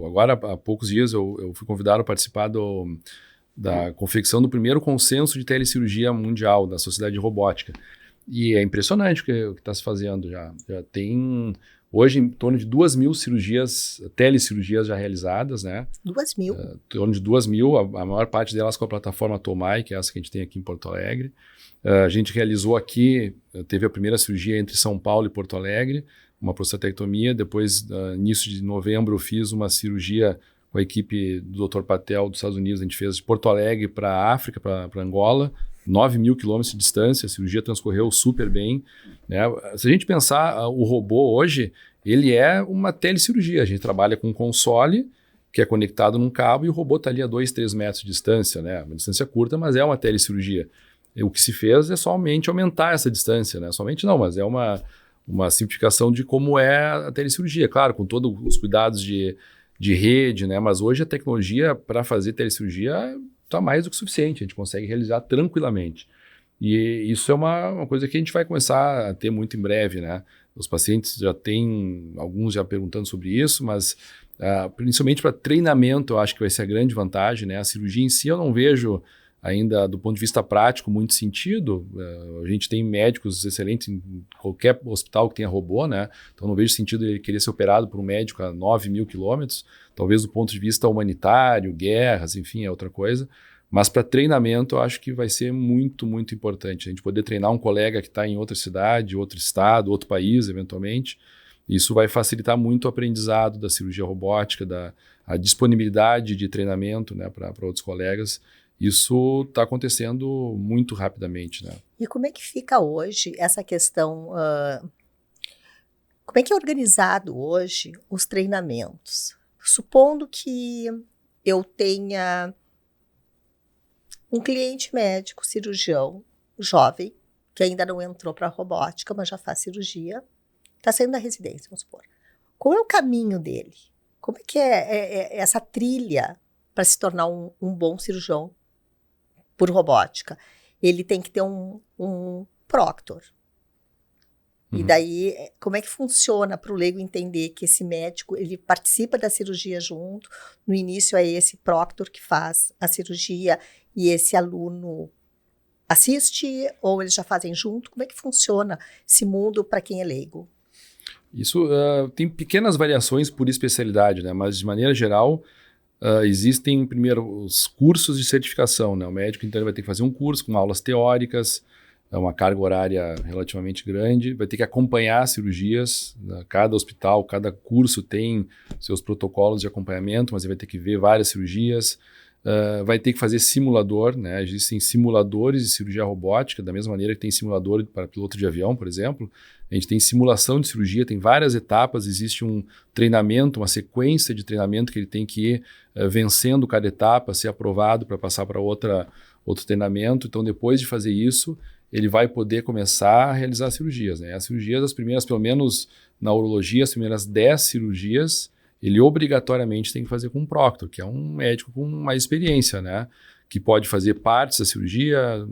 Agora, há poucos dias, eu fui convidado a participar da confecção do primeiro consenso de telecirurgia mundial da Sociedade de Robótica. E é impressionante o que está se fazendo já. Já tem, hoje, em torno de 2.000 cirurgias, telecirurgias já realizadas, né? 2.000? Em torno de 2.000, a maior parte delas com a plataforma Tomai, que é essa que a gente tem aqui em Porto Alegre. A gente realizou aqui, teve a primeira cirurgia entre São Paulo e Porto Alegre, uma prostatectomia. Depois, início de novembro, eu fiz uma cirurgia com a equipe do Dr. Patel dos Estados Unidos. A gente fez de Porto Alegre para a África, para Angola, 9.000 quilômetros de distância. A cirurgia transcorreu super bem, né? Se a gente pensar, o robô hoje, ele é uma telecirurgia. A gente trabalha com um console que é conectado num cabo e o robô está ali a 2, 3 metros de distância, né? Uma distância curta, mas é uma telecirurgia. O que se fez é somente aumentar essa distância, né? Somente não, mas é uma simplificação de como é a telecirurgia. Claro, com todos os cuidados de rede, né? Mas hoje a tecnologia para fazer telecirurgia está mais do que suficiente, a gente consegue realizar tranquilamente. E isso é uma coisa que a gente vai começar a ter muito em breve, né? Os pacientes já têm, alguns já perguntando sobre isso, mas principalmente para treinamento eu acho que vai ser a grande vantagem, né? A cirurgia em si eu não vejo ainda do ponto de vista prático muito sentido. A gente tem médicos excelentes em qualquer hospital que tenha robô, né? Então não vejo sentido ele querer ser operado por um médico a 9.000 quilômetros. Talvez do ponto de vista humanitário, guerras, enfim, é outra coisa. Mas para treinamento eu acho que vai ser muito, muito importante. A gente poder treinar um colega que está em outra cidade, outro estado, outro país, eventualmente. Isso vai facilitar muito o aprendizado da cirurgia robótica, a disponibilidade de treinamento, né, para outros colegas. Isso está acontecendo muito rapidamente, né? E como é que fica hoje essa questão? Como é que é organizado hoje os treinamentos? Supondo que eu tenha um cliente médico, cirurgião, jovem, que ainda não entrou para a robótica, mas já faz cirurgia, está saindo da residência, vamos supor. Qual é o caminho dele? Como é que é essa trilha para se tornar um bom cirurgião por robótica? Ele tem que ter um proctor. E daí, como é que funciona para o leigo entender que esse médico, ele participa da cirurgia junto, no início é esse proctor que faz a cirurgia e esse aluno assiste, ou eles já fazem junto? Como é que funciona esse mundo para quem é leigo? Isso tem pequenas variações por especialidade, né? Mas de maneira geral, existem primeiro os cursos de certificação, né? O médico então ele vai ter que fazer um curso com aulas teóricas, uma carga horária relativamente grande, vai ter que acompanhar cirurgias, né? Cada hospital, cada curso tem seus protocolos de acompanhamento, mas ele vai ter que ver várias cirurgias, vai ter que fazer simulador, né? Existem simuladores de cirurgia robótica, da mesma maneira que tem simulador para piloto de avião, por exemplo. A gente tem simulação de cirurgia, tem várias etapas, existe um treinamento, uma sequência de treinamento que ele tem que ir vencendo cada etapa, ser aprovado para passar para outro treinamento. Então, depois de fazer isso, ele vai poder começar a realizar cirurgias, né? As cirurgias, as primeiras, pelo menos na urologia, as primeiras 10 cirurgias, ele obrigatoriamente tem que fazer com um proctor, que é um médico com mais experiência, né? Que pode fazer partes da cirurgia,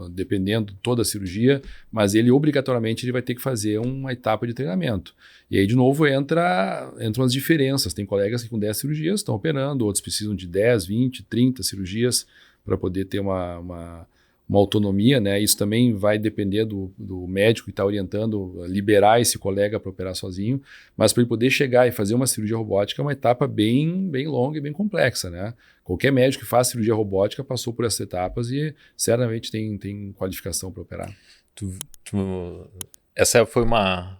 dependendo de toda a cirurgia, mas ele obrigatoriamente ele vai ter que fazer uma etapa de treinamento. E aí, de novo, entram as diferenças. Tem colegas que com 10 cirurgias estão operando, outros precisam de 10, 20, 30 cirurgias para poder ter uma autonomia, né? Isso também vai depender do médico que está orientando, liberar esse colega para operar sozinho, mas para ele poder chegar e fazer uma cirurgia robótica é uma etapa bem, bem longa e bem complexa, né? Qualquer médico que faz cirurgia robótica passou por essas etapas e certamente tem qualificação para operar. Essa foi uma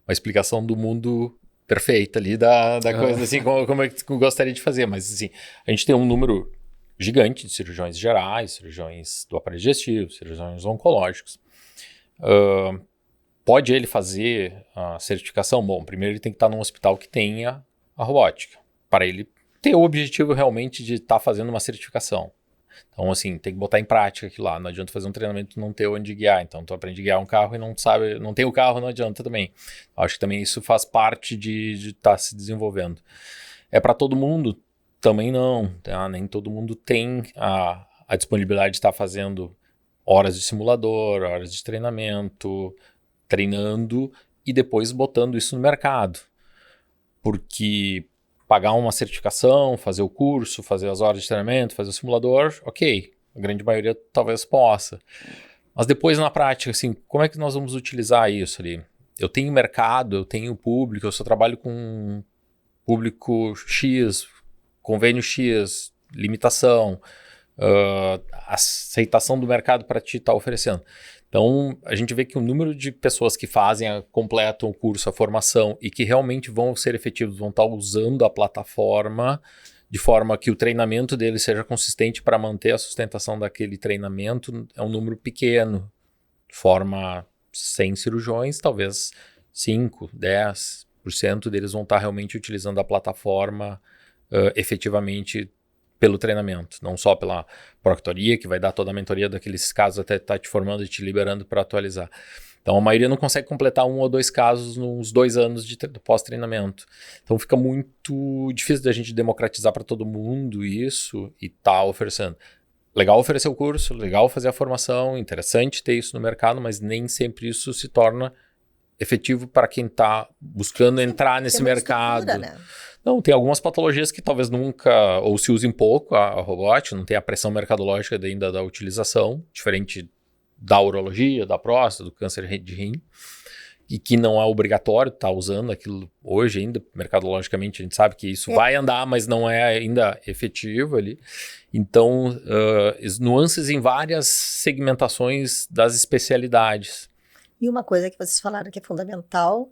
explicação do mundo perfeita ali da coisa, assim, como eu gostaria de fazer, mas assim, a gente tem um número gigante de cirurgiões gerais, cirurgiões do aparelho digestivo, cirurgiões oncológicos. Pode ele fazer a certificação? Bom, primeiro ele tem que estar num hospital que tenha a robótica, para ele ter o objetivo realmente de estar fazendo uma certificação. Então, assim, tem que botar em prática aquilo lá. Não adianta fazer um treinamento e não ter onde guiar. Então, tu aprende a guiar um carro e não sabe, não tem o carro, não adianta também. Acho que também isso faz parte de estar se desenvolvendo. É para todo mundo? Também não. Tá? Nem todo mundo tem a disponibilidade de estar fazendo horas de simulador, horas de treinamento, treinando e depois botando isso no mercado. Porque pagar uma certificação, fazer o curso, fazer as horas de treinamento, fazer o simulador, ok. A grande maioria talvez possa. Mas depois na prática, assim, como é que nós vamos utilizar isso ali? Eu tenho mercado, eu tenho público, eu só trabalho com público X, convênio X, limitação, aceitação do mercado para ti estar oferecendo. Então, a gente vê que o número de pessoas que completam o curso, a formação e que realmente vão ser efetivos, vão estar usando a plataforma de forma que o treinamento deles seja consistente para manter a sustentação daquele treinamento, é um número pequeno. De forma 100 cirurgiões, talvez 5, 10% deles vão estar realmente utilizando a plataforma efetivamente pelo treinamento, não só pela proctoria, que vai dar toda a mentoria daqueles casos até estar te formando e te liberando para atualizar. Então, a maioria não consegue completar 1 ou 2 casos nos 2 anos de pós-treinamento. Então, fica muito difícil da gente democratizar para todo mundo isso e tá oferecendo. Legal oferecer o curso, legal fazer a formação, interessante ter isso no mercado, mas nem sempre isso se torna efetivo para quem está buscando entrar nesse mercado. Né? Não, tem algumas patologias que talvez nunca, ou se usem pouco a robótica, não tem a pressão mercadológica ainda da utilização, diferente da urologia, da próstata, do câncer de rim, e que não é obrigatório estar usando aquilo hoje ainda, mercadologicamente a gente sabe que isso vai andar, mas não é ainda efetivo ali. Então, nuances em várias segmentações das especialidades. E uma coisa que vocês falaram que é fundamental,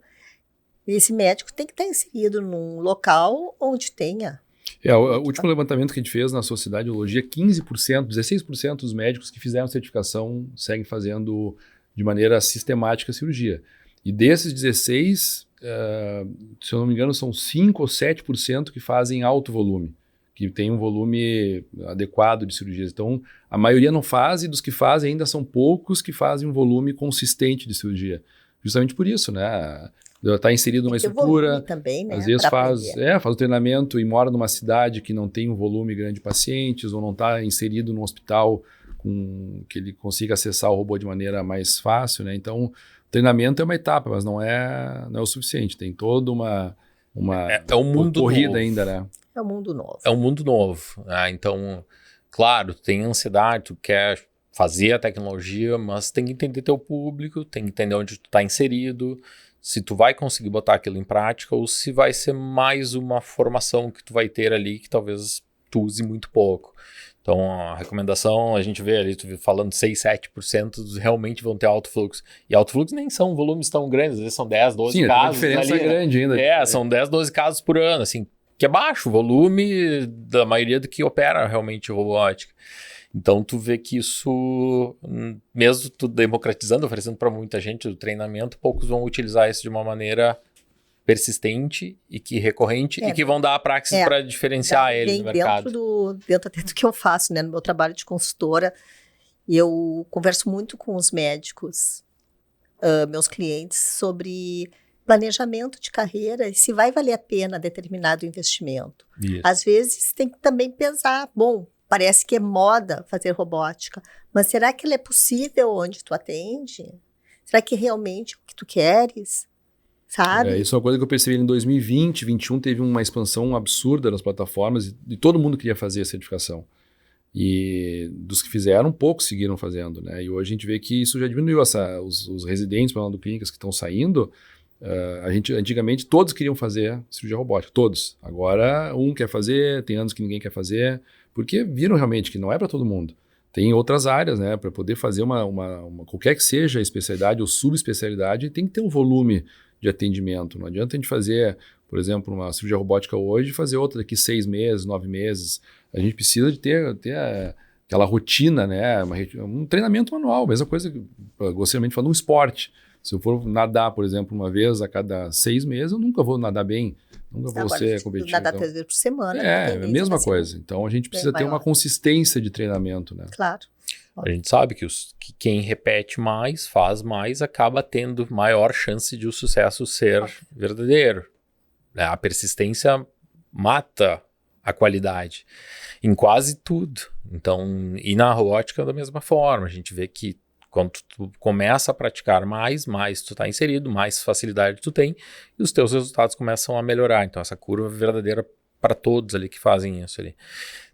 esse médico tem que estar inserido num local onde tenha. O último levantamento que a gente fez na Sociedade de Urologia, 15%, 16% dos médicos que fizeram certificação seguem fazendo de maneira sistemática a cirurgia. E desses 16, se eu não me engano, são 5 ou 7% que fazem alto volume, que tem um volume adequado de cirurgias. Então, a maioria não faz, e dos que fazem ainda são poucos que fazem um volume consistente de cirurgia. Justamente por isso, né? Está inserido numa estrutura, também, né? Às vezes faz o treinamento e mora numa cidade que não tem um volume grande de pacientes, ou não está inserido num hospital que ele consiga acessar o robô de maneira mais fácil, né? Então, o treinamento é uma etapa, mas não é o suficiente. Tem toda uma um mundo corrida novo. ainda, né? É um mundo novo. É um mundo novo. Então, claro, tu tem ansiedade, tu quer fazer a tecnologia, mas tem que entender teu público, tem que entender onde tu está inserido, se tu vai conseguir botar aquilo em prática ou se vai ser mais uma formação que tu vai ter ali que talvez tu use muito pouco. Então, a recomendação, a gente vê ali, tu falando 6, 7% realmente vão ter alto fluxo. E alto fluxo nem são volumes tão grandes, às vezes são 10, 12 casos. Sim, a diferença ali, é grande ainda. São 10, 12 casos por ano, assim, que é baixo o volume da maioria do que opera realmente robótica. Então, tu vê que isso, mesmo tu democratizando, oferecendo para muita gente o treinamento, poucos vão utilizar isso de uma maneira persistente e que recorrente e que vão dar a praxis para diferenciar ele no mercado. Dentro até do que eu faço, né? No meu trabalho de consultora, eu converso muito com os médicos, meus clientes, sobre planejamento de carreira e se vai valer a pena determinado investimento. Isso. Às vezes tem que também pesar, parece que é moda fazer robótica, mas será que ela é possível onde tu atende? Será que realmente é o que tu queres? Sabe? Isso é uma coisa que eu percebi em 2020, 2021 teve uma expansão absurda nas plataformas e todo mundo queria fazer a certificação. E dos que fizeram, poucos seguiram fazendo, né? E hoje a gente vê que isso já diminuiu. Os residentes falando clínicas que estão saindo, antigamente todos queriam fazer cirurgia robótica, todos. Agora um quer fazer, tem anos que ninguém quer fazer, porque viram realmente que não é para todo mundo. Tem outras áreas, né? Para poder fazer qualquer que seja a especialidade ou subespecialidade, tem que ter um volume de atendimento. Não adianta a gente fazer, por exemplo, uma cirurgia robótica hoje e fazer outra daqui 6 meses, 9 meses. A gente precisa de ter aquela rotina, né? Um treinamento manual, mesma coisa que, grosseiramente falando, um esporte. Se eu for nadar, por exemplo, uma vez a cada 6 meses, eu nunca vou nadar bem, nunca vou ser competitivo. Nadar 3 vezes por semana. É a mesma coisa. Então a gente precisa ter uma consistência de treinamento, né? Claro. A gente sabe que quem repete mais, faz mais, acaba tendo maior chance de o sucesso ser verdadeiro. A persistência mata a qualidade em quase tudo. Então, e na robótica da mesma forma, a gente vê que quando tu começa a praticar mais tu está inserido, mais facilidade tu tem e os teus resultados começam a melhorar. Então, essa curva é verdadeira para todos ali que fazem isso ali.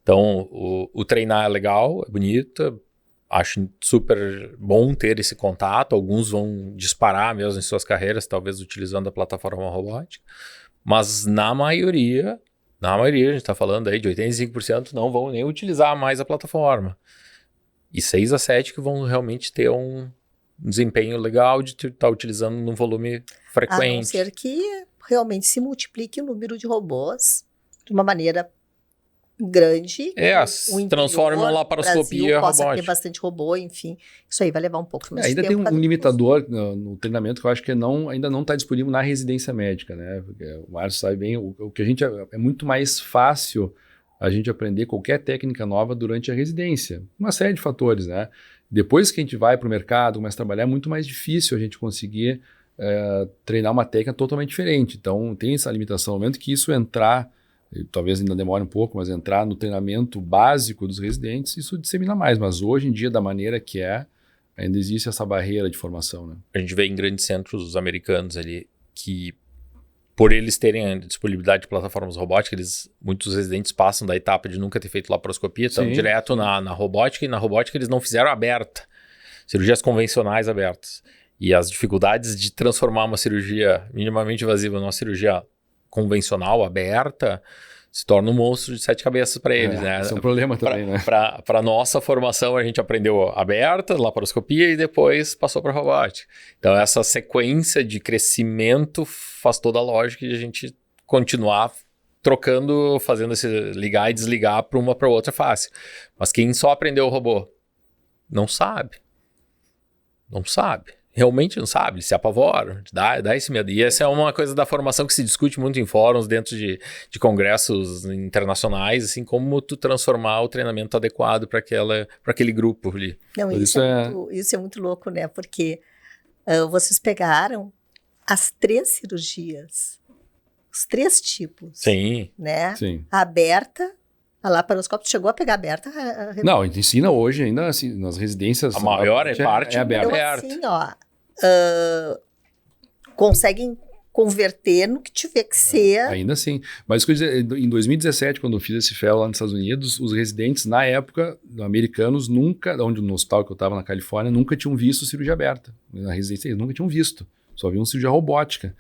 Então, o treinar é legal, é bonito, acho super bom ter esse contato. Alguns vão disparar mesmo em suas carreiras, talvez utilizando a plataforma robótica, mas na maioria a gente está falando aí de 85% não vão nem utilizar mais a plataforma. E 6 a 7 que vão realmente ter um desempenho legal de estar utilizando num volume frequente. A não ser que realmente se multiplique o número de robôs de uma maneira grande. Transformam laparoscopia possa robótica. ter bastante robô, enfim. Isso aí vai levar um pouco mais de tempo. Ainda tem um limitador no treinamento que eu acho que ainda não está disponível na residência médica, né? Porque o Márcio sabe bem, o que a gente é muito mais fácil a gente aprender qualquer técnica nova durante a residência. Uma série de fatores, né? Depois que a gente vai para o mercado, começa a trabalhar, é muito mais difícil a gente conseguir treinar uma técnica totalmente diferente. Então, tem essa limitação. No momento que isso entrar, talvez ainda demore um pouco, mas entrar no treinamento básico dos residentes, isso dissemina mais. Mas hoje em dia, da maneira que ainda existe essa barreira de formação, né? A gente vê em grandes centros americanos ali que, por eles terem a disponibilidade de plataformas robóticas, muitos residentes passam da etapa de nunca ter feito laparoscopia, estão direto na robótica, e na robótica eles não fizeram aberta, cirurgias convencionais abertas. E as dificuldades de transformar uma cirurgia minimamente invasiva numa cirurgia convencional, aberta, se torna um monstro de 7 cabeças para eles, né? Isso é um problema também, né? Para nossa formação, a gente aprendeu aberta, laparoscopia e depois passou para robótica. Então, essa sequência de crescimento faz toda a lógica de a gente continuar trocando, fazendo esse ligar e desligar para uma para outra fácil. Mas quem só aprendeu o robô não sabe. Não sabe. Realmente não sabe, se apavora, dá esse medo. E essa é uma coisa da formação que se discute muito em fóruns, dentro de congressos internacionais, assim, como tu transformar o treinamento adequado para aquele grupo ali. Não, isso é muito louco, né? Porque vocês pegaram as 3 cirurgias, os 3 tipos. Sim. Né? Sim. A aberta, a laparoscópio, chegou a pegar aberta? Não, a gente ensina hoje ainda assim, nas residências. A maior parte é aberta. Então, assim, ó, conseguem converter no que tiver que ser. Ainda assim. Mas em 2017, quando eu fiz esse fellow lá nos Estados Unidos, os residentes, na época, americanos, nunca, no hospital que eu estava na Califórnia, nunca tinham visto cirurgia aberta. Na residência, eles nunca tinham visto. Só viam cirurgia robótica.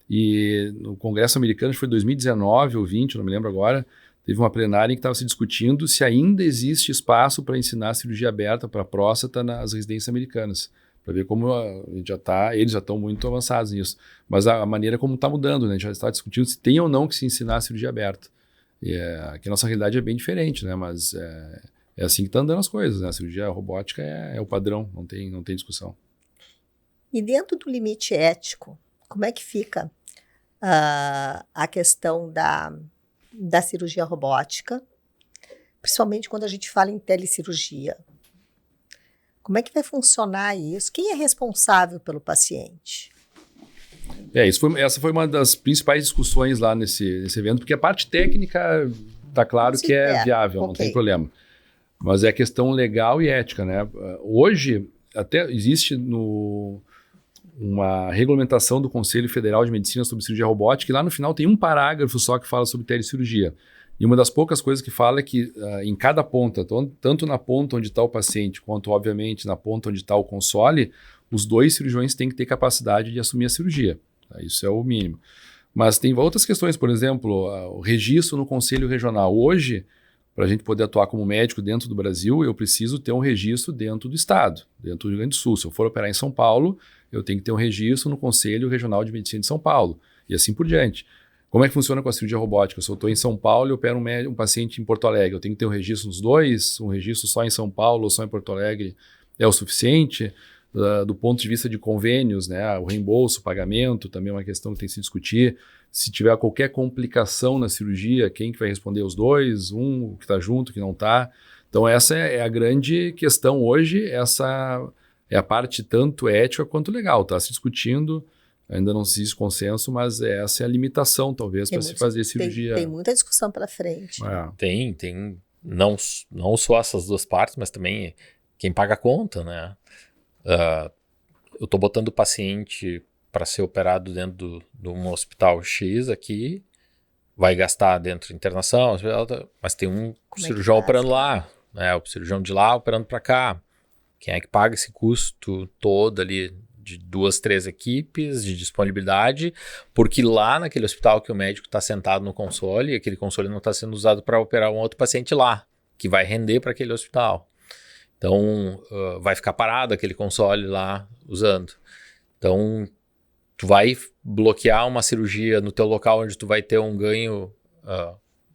E no Congresso americano, acho que foi 2019 ou 20, não me lembro agora, teve uma plenária em que estava se discutindo se ainda existe espaço para ensinar cirurgia aberta para próstata nas residências americanas. Para ver como eles já estão muito avançados nisso. Mas a maneira como está mudando, né? A gente já está discutindo se tem ou não que se ensinar a cirurgia aberta. Aqui a nossa realidade é bem diferente, né? Mas é assim que estão andando as coisas, né? A cirurgia robótica é o padrão, não tem discussão. E dentro do limite ético, como é que fica a questão da cirurgia robótica, principalmente quando a gente fala em telecirurgia? Como é que vai funcionar isso? Quem é responsável pelo paciente? Essa foi uma das principais discussões lá nesse evento, porque a parte técnica está claro que é viável, não tem problema. Mas é a questão legal e ética, né? Hoje, até existe uma regulamentação do Conselho Federal de Medicina sobre cirurgia robótica, e lá no final tem um parágrafo só que fala sobre telecirurgia. E uma das poucas coisas que fala é que em cada ponta, tanto na ponta onde está o paciente, quanto, obviamente, na ponta onde está o console, os 2 cirurgiões têm que ter capacidade de assumir a cirurgia. Tá? Isso é o mínimo. Mas tem outras questões, por exemplo, o registro no Conselho Regional. Hoje, para a gente poder atuar como médico dentro do Brasil, eu preciso ter um registro dentro do estado, dentro do Rio Grande do Sul. Se eu for operar em São Paulo, eu tenho que ter um registro no Conselho Regional de Medicina de São Paulo, e assim por diante. Como é que funciona com a cirurgia robótica? Se eu estou em São Paulo e opero um paciente em Porto Alegre, eu tenho que ter um registro nos 2, um registro só em São Paulo ou só em Porto Alegre é o suficiente? do ponto de vista de convênios, né? O reembolso, o pagamento, também é uma questão que tem que se discutir. Se tiver qualquer complicação na cirurgia, quem que vai responder? Os dois? Um que está junto, que não está? Então essa é a grande questão hoje, essa é a parte tanto ética quanto legal. Está se discutindo, ainda não se existe consenso, mas essa é a limitação, talvez, para se fazer cirurgia. Tem muita discussão pela frente. Tem não só essas duas partes, mas também quem paga a conta, né? Eu estou botando o paciente para ser operado dentro de um hospital X aqui, vai gastar dentro de internação, mas tem um cirurgião operando lá, né? O cirurgião de lá operando para cá. Quem é que paga esse custo todo ali de 2, 3 equipes de disponibilidade? Porque lá naquele hospital que o médico está sentado no console, aquele console não está sendo usado para operar um outro paciente lá, que vai render para aquele hospital. Então, vai ficar parado aquele console lá usando. Então, tu vai bloquear uma cirurgia no teu local onde tu vai ter um ganho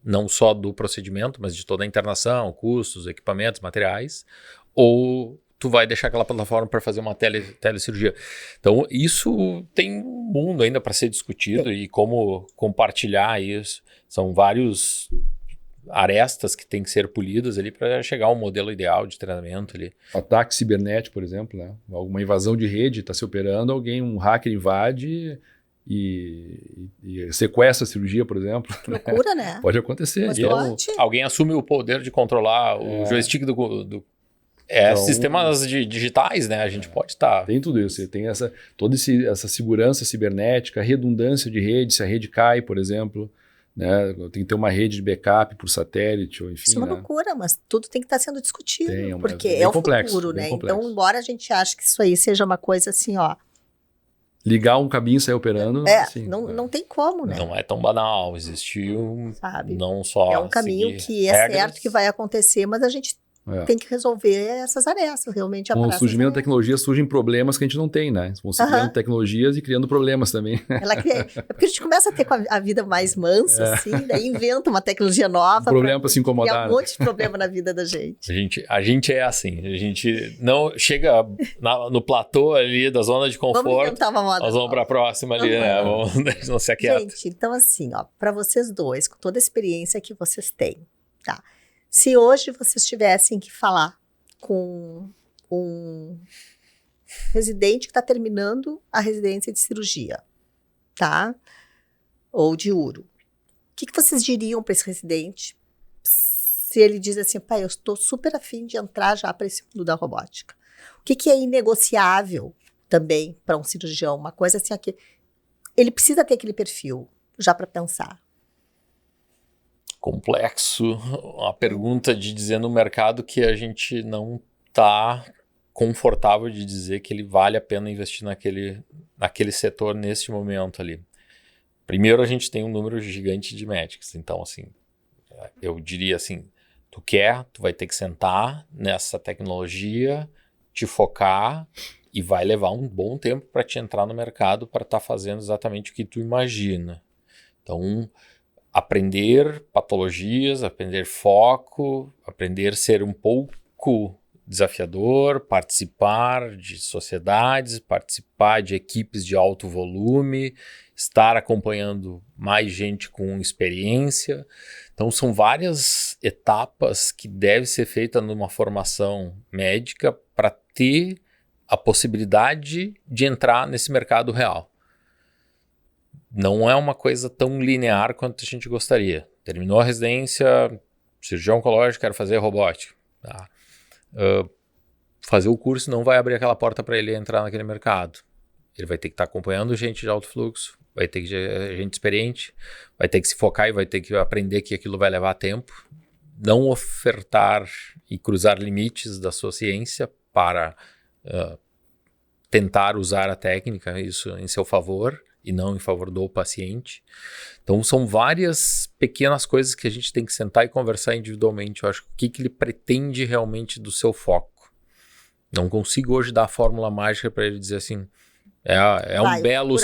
não só do procedimento, mas de toda a internação, custos, equipamentos, materiais, ou tu vai deixar aquela plataforma para fazer uma telecirurgia. Então, isso tem um mundo ainda para ser discutido e como compartilhar isso. São vários arestas que têm que ser polidas ali para chegar ao modelo ideal de treinamento ali. Ataque cibernético, por exemplo, né? Alguma invasão de rede, está se operando, um hacker invade e sequestra a cirurgia, por exemplo. Loucura, né? Pode acontecer. Alguém assume o poder de controlar o joystick do então, sistemas digitais, né? A gente pode estar... Tem tudo isso. Tem toda essa segurança cibernética, redundância de rede, se a rede cai, por exemplo, né? Tem que ter uma rede de backup por satélite, ou enfim. Isso é uma loucura, mas tudo tem que estar sendo discutido, porque é o complexo, futuro, né? Complexo. Então, embora a gente ache que isso aí seja uma coisa assim, ó... Ligar um cabinho e sair operando... assim, não tem como, né? Não é tão banal. Existiu, não só... É um caminho que é certo que vai acontecer, mas a gente... Tem que resolver essas arestas, realmente. Com o surgimento da tecnologia surgem problemas que a gente não tem, né? Vão se criando tecnologias e criando problemas também. É porque a gente começa a ter a vida mais mansa, assim, daí inventa uma tecnologia nova. Problema para se incomodar. Tem um monte de problema na vida da gente. A gente é assim, a gente não chega no platô ali da zona de conforto. Vamos inventar uma moda. Nós vamos para a próxima ali, né? Vamos não se aquieta. Gente, então assim, ó, para vocês dois, com toda a experiência que vocês têm, tá? Se hoje vocês tivessem que falar com um residente que está terminando a residência de cirurgia, tá? Ou de uro, o que vocês diriam para esse residente se ele diz assim, pai, eu estou super afim de entrar já para esse mundo da robótica? O que é inegociável também para um cirurgião? Uma coisa assim, que ele precisa ter aquele perfil já para pensar. Complexo, uma pergunta de dizer no mercado que a gente não está confortável de dizer que ele vale a pena investir naquele setor nesse momento ali. Primeiro, a gente tem um número gigante de médicos, então assim, eu diria assim, tu vai ter que sentar nessa tecnologia, te focar e vai levar um bom tempo para te entrar no mercado para estar fazendo exatamente o que tu imagina. Então, aprender patologias, aprender foco, aprender a ser um pouco desafiador, participar de sociedades, participar de equipes de alto volume, estar acompanhando mais gente com experiência. Então, são várias etapas que devem ser feitas numa formação médica para ter a possibilidade de entrar nesse mercado real. Não é uma coisa tão linear quanto a gente gostaria. Terminou a residência, cirurgião oncológico, quero fazer robótica. Tá. Fazer o curso não vai abrir aquela porta para ele entrar naquele mercado. Ele vai ter que estar acompanhando gente de alto fluxo, vai ter que ter gente experiente, vai ter que se focar e vai ter que aprender que aquilo vai levar tempo. Não ofertar e cruzar limites da sua ciência para tentar usar a técnica, isso em seu favor, e não em favor do paciente. Então, são várias pequenas coisas que a gente tem que sentar e conversar individualmente. Eu acho que o que ele pretende realmente do seu foco. Não consigo hoje dar a fórmula mágica para ele dizer assim, um belo...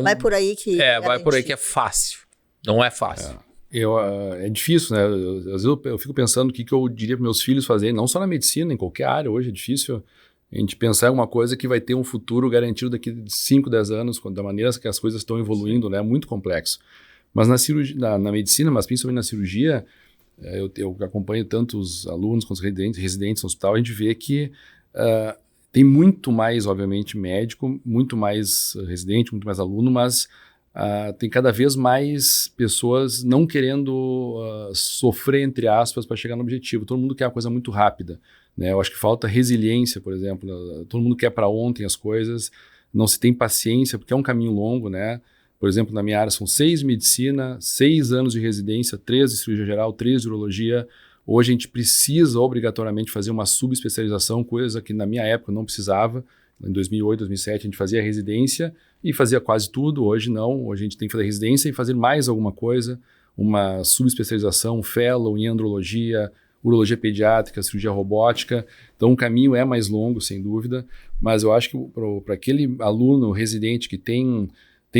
Vai por aí que... vai por aí que é fácil. Não é fácil. É difícil, né? Às vezes eu fico pensando o que eu diria para meus filhos fazerem, não só na medicina, em qualquer área hoje é difícil. A gente pensar em alguma coisa que vai ter um futuro garantido daqui de 5, 10 anos, da maneira que as coisas estão evoluindo, né? É muito complexo. Mas na cirurgia, na medicina, mas principalmente na cirurgia, eu acompanho tanto os alunos quanto os residentes no hospital, a gente vê que tem muito mais, obviamente, médico, muito mais residente, muito mais aluno, mas tem cada vez mais pessoas não querendo sofrer, entre aspas, para chegar no objetivo. Todo mundo quer uma coisa muito rápida, né? Eu acho que falta resiliência, por exemplo. Todo mundo quer para ontem as coisas, não se tem paciência, porque é um caminho longo, né? Por exemplo, na minha área são 6 de medicina, 6 anos de residência, 3 de cirurgia geral, 3 de urologia. Hoje a gente precisa obrigatoriamente fazer uma subespecialização, coisa que na minha época não precisava. Em 2008, 2007 a gente fazia residência e fazia quase tudo. Hoje não, hoje a gente tem que fazer residência e fazer mais alguma coisa, uma subespecialização, fellow em andrologia, urologia pediátrica, cirurgia robótica. Então o caminho é mais longo, sem dúvida, mas eu acho que para aquele aluno residente que tem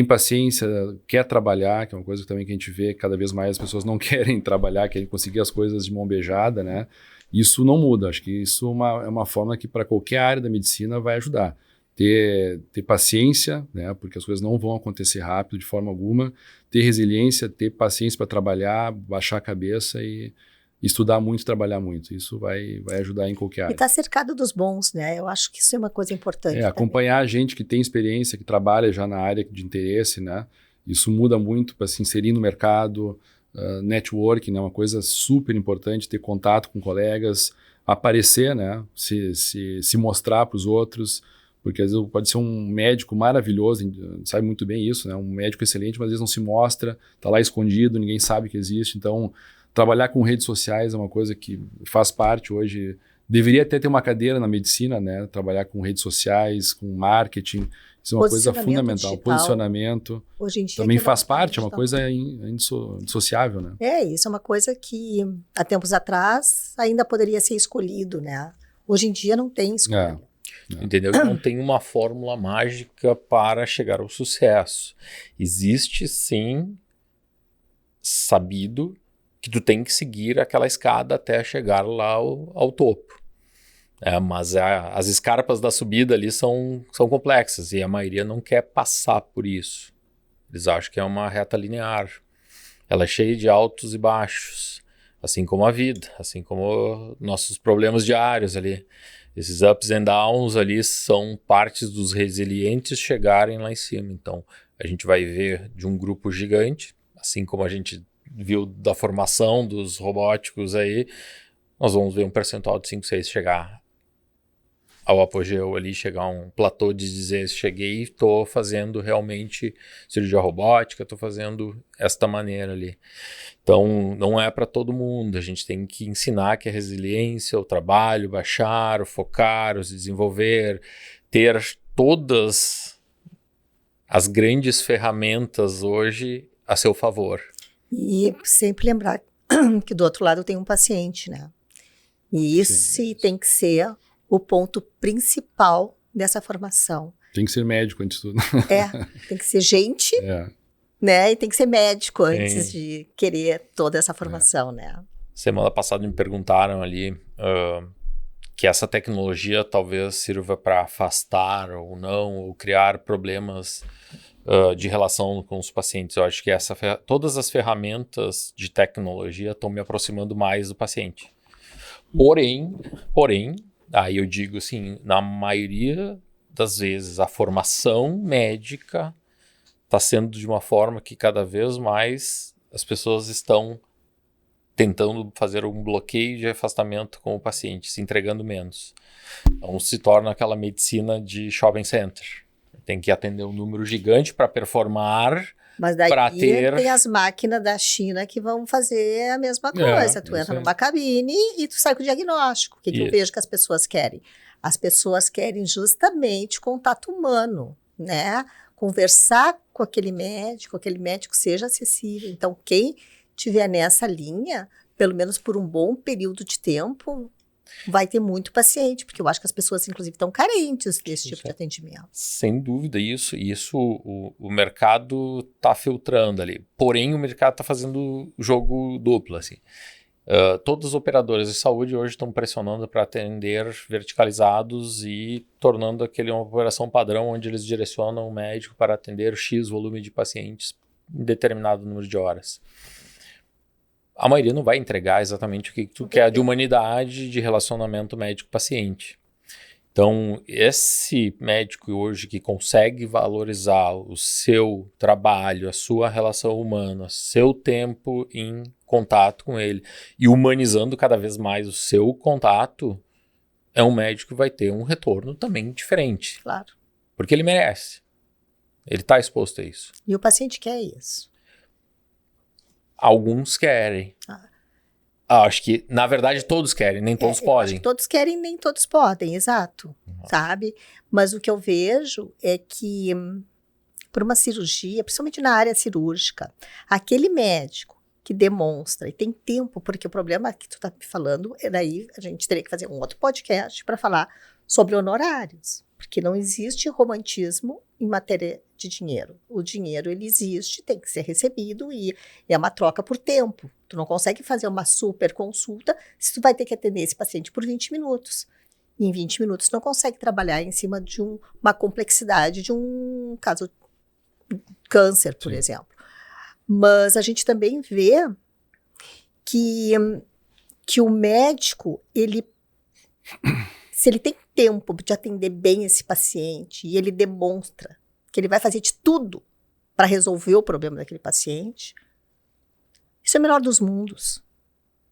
paciência, quer trabalhar, que é uma coisa também que a gente vê cada vez mais as pessoas não querem trabalhar, querem conseguir as coisas de mão beijada, né? Isso não muda. Acho que isso é uma forma que para qualquer área da medicina vai ajudar. Ter paciência, né? Porque as coisas não vão acontecer rápido de forma alguma. Ter resiliência, ter paciência para trabalhar, baixar a cabeça e estudar muito, trabalhar muito. Isso vai ajudar em qualquer área. E estar cercado dos bons, né? Eu acho que isso é uma coisa importante. Acompanhar a gente que tem experiência, que trabalha já na área de interesse, né? Isso muda muito para se inserir no mercado. Networking, né? Uma coisa super importante, ter contato com colegas, aparecer, né? Se mostrar para os outros, porque às vezes pode ser um médico maravilhoso, a gente sabe muito bem isso, né? Um médico excelente, mas às vezes não se mostra, está lá escondido, ninguém sabe que existe. Então, trabalhar com redes sociais é uma coisa que faz parte hoje. Deveria até ter uma cadeira na medicina, né? Trabalhar com redes sociais, com marketing. Isso é uma coisa fundamental. Digital. Posicionamento. Hoje em dia também faz parte, é uma coisa indissociável, né? Isso é uma coisa que há tempos atrás ainda poderia ser escolhido, né? Hoje em dia não tem escolha. Entendeu? Não tem uma fórmula mágica para chegar ao sucesso. Existe, sim, sabido que tu tem que seguir aquela escada até chegar lá ao topo. Mas as escarpas da subida ali são complexas e a maioria não quer passar por isso. Eles acham que é uma reta linear. Ela é cheia de altos e baixos, assim como a vida, assim como nossos problemas diários ali. Esses ups and downs ali são partes dos resilientes chegarem lá em cima. Então, a gente vai ver de um grupo gigante, assim como a gente viu da formação dos robóticos aí, nós vamos ver um percentual de 5, 6 chegar ao apogeu ali, chegar a um platô de dizer, cheguei e estou fazendo realmente cirurgia robótica, estou fazendo esta maneira ali. Então, não é para todo mundo, a gente tem que ensinar que a resiliência, o trabalho, baixar, o focar, o se desenvolver, ter todas as grandes ferramentas hoje a seu favor. E sempre lembrar que do outro lado tem um paciente, né? E esse tem que ser o ponto principal dessa formação. Tem que ser médico antes de tudo. Tem que ser gente, né? E tem que ser médico antes de querer toda essa formação, né? Semana passada me perguntaram ali que essa tecnologia talvez sirva para afastar ou não, ou criar problemas de relação com os pacientes. Eu acho que todas as ferramentas de tecnologia estão me aproximando mais do paciente. Porém, aí eu digo assim, na maioria das vezes a formação médica está sendo de uma forma que cada vez mais as pessoas estão tentando fazer um bloqueio de afastamento com o paciente, se entregando menos. Então se torna aquela medicina de shopping center. Tem que atender um número gigante para performar. Mas daí tem as máquinas da China que vão fazer a mesma coisa. Tu entra numa cabine e tu sai com o diagnóstico. O que eu vejo que as pessoas querem? As pessoas querem justamente contato humano, né? Conversar com aquele médico seja acessível. Então, quem tiver nessa linha, pelo menos por um bom período de tempo, vai ter muito paciente, porque eu acho que as pessoas, inclusive, estão carentes desse tipo de atendimento. Sem dúvida, isso o mercado está filtrando ali. Porém, o mercado está fazendo jogo duplo, assim. Todas as operadoras de saúde hoje estão pressionando para atender verticalizados e tornando aquele uma operação padrão onde eles direcionam o médico para atender X volume de pacientes em determinado número de horas. A maioria não vai entregar exatamente o que tu quer de humanidade, de relacionamento médico-paciente. Então, esse médico hoje que consegue valorizar o seu trabalho, a sua relação humana, seu tempo em contato com ele e humanizando cada vez mais o seu contato, é um médico que vai ter um retorno também diferente. Claro. Porque ele merece. Ele está exposto a isso. E o paciente quer isso. Alguns querem. Acho que, na verdade, todos querem, nem todos podem. Acho que todos querem, nem todos podem, exato. Sabe? Mas o que eu vejo é que, por uma cirurgia, principalmente na área cirúrgica, aquele médico que demonstra e tem tempo, porque o problema que tu está me falando, daí a gente teria que fazer um outro podcast para falar sobre honorários, porque não existe romantismo em matéria de dinheiro. O dinheiro, ele existe, tem que ser recebido e é uma troca por tempo. Tu não consegue fazer uma super consulta se tu vai ter que atender esse paciente por 20 minutos. E em 20 minutos tu não consegue trabalhar em cima de uma complexidade de um caso de câncer, por exemplo. Mas a gente também vê que o médico, se ele tem tempo de atender bem esse paciente e ele demonstra que ele vai fazer de tudo para resolver o problema daquele paciente, isso é o melhor dos mundos.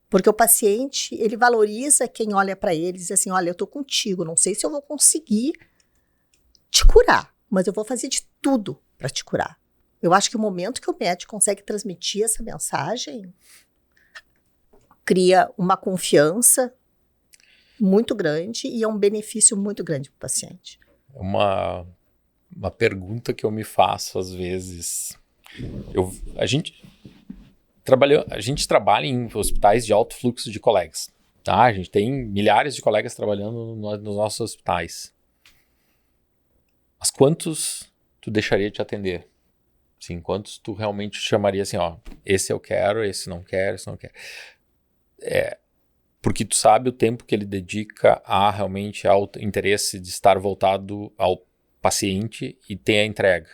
Porque o paciente, ele valoriza quem olha para ele e diz assim, olha, eu tô contigo, não sei se eu vou conseguir te curar, mas eu vou fazer de tudo para te curar. Eu acho que o momento que o médico consegue transmitir essa mensagem, cria uma confiança muito grande e é um benefício muito grande para o paciente. Uma pergunta que eu me faço às vezes. A gente trabalha em hospitais de alto fluxo de colegas. Tá? A gente tem milhares de colegas trabalhando nos nossos hospitais. Mas quantos tu deixaria de atender? Sim, quantos tu realmente chamaria assim, ó, esse eu quero, esse não quero, esse não quero. Porque tu sabe o tempo que ele dedica realmente ao interesse de estar voltado ao paciente e tem a entrega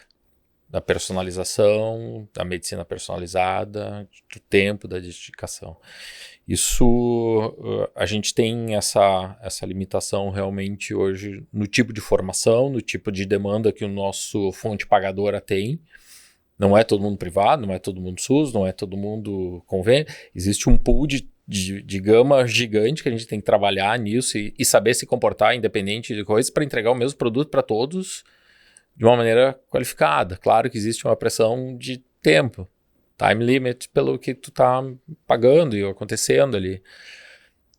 da personalização, da medicina personalizada, do tempo, da dedicação. Isso, a gente tem essa limitação realmente hoje no tipo de formação, no tipo de demanda que o nosso fonte pagadora tem. Não é todo mundo privado, não é todo mundo SUS, não é todo mundo convênio. Existe um pool de gama gigante que a gente tem que trabalhar nisso e saber se comportar independente de coisas para entregar o mesmo produto para todos de uma maneira qualificada. Claro que existe uma pressão de tempo, time limit pelo que tu tá pagando e acontecendo ali.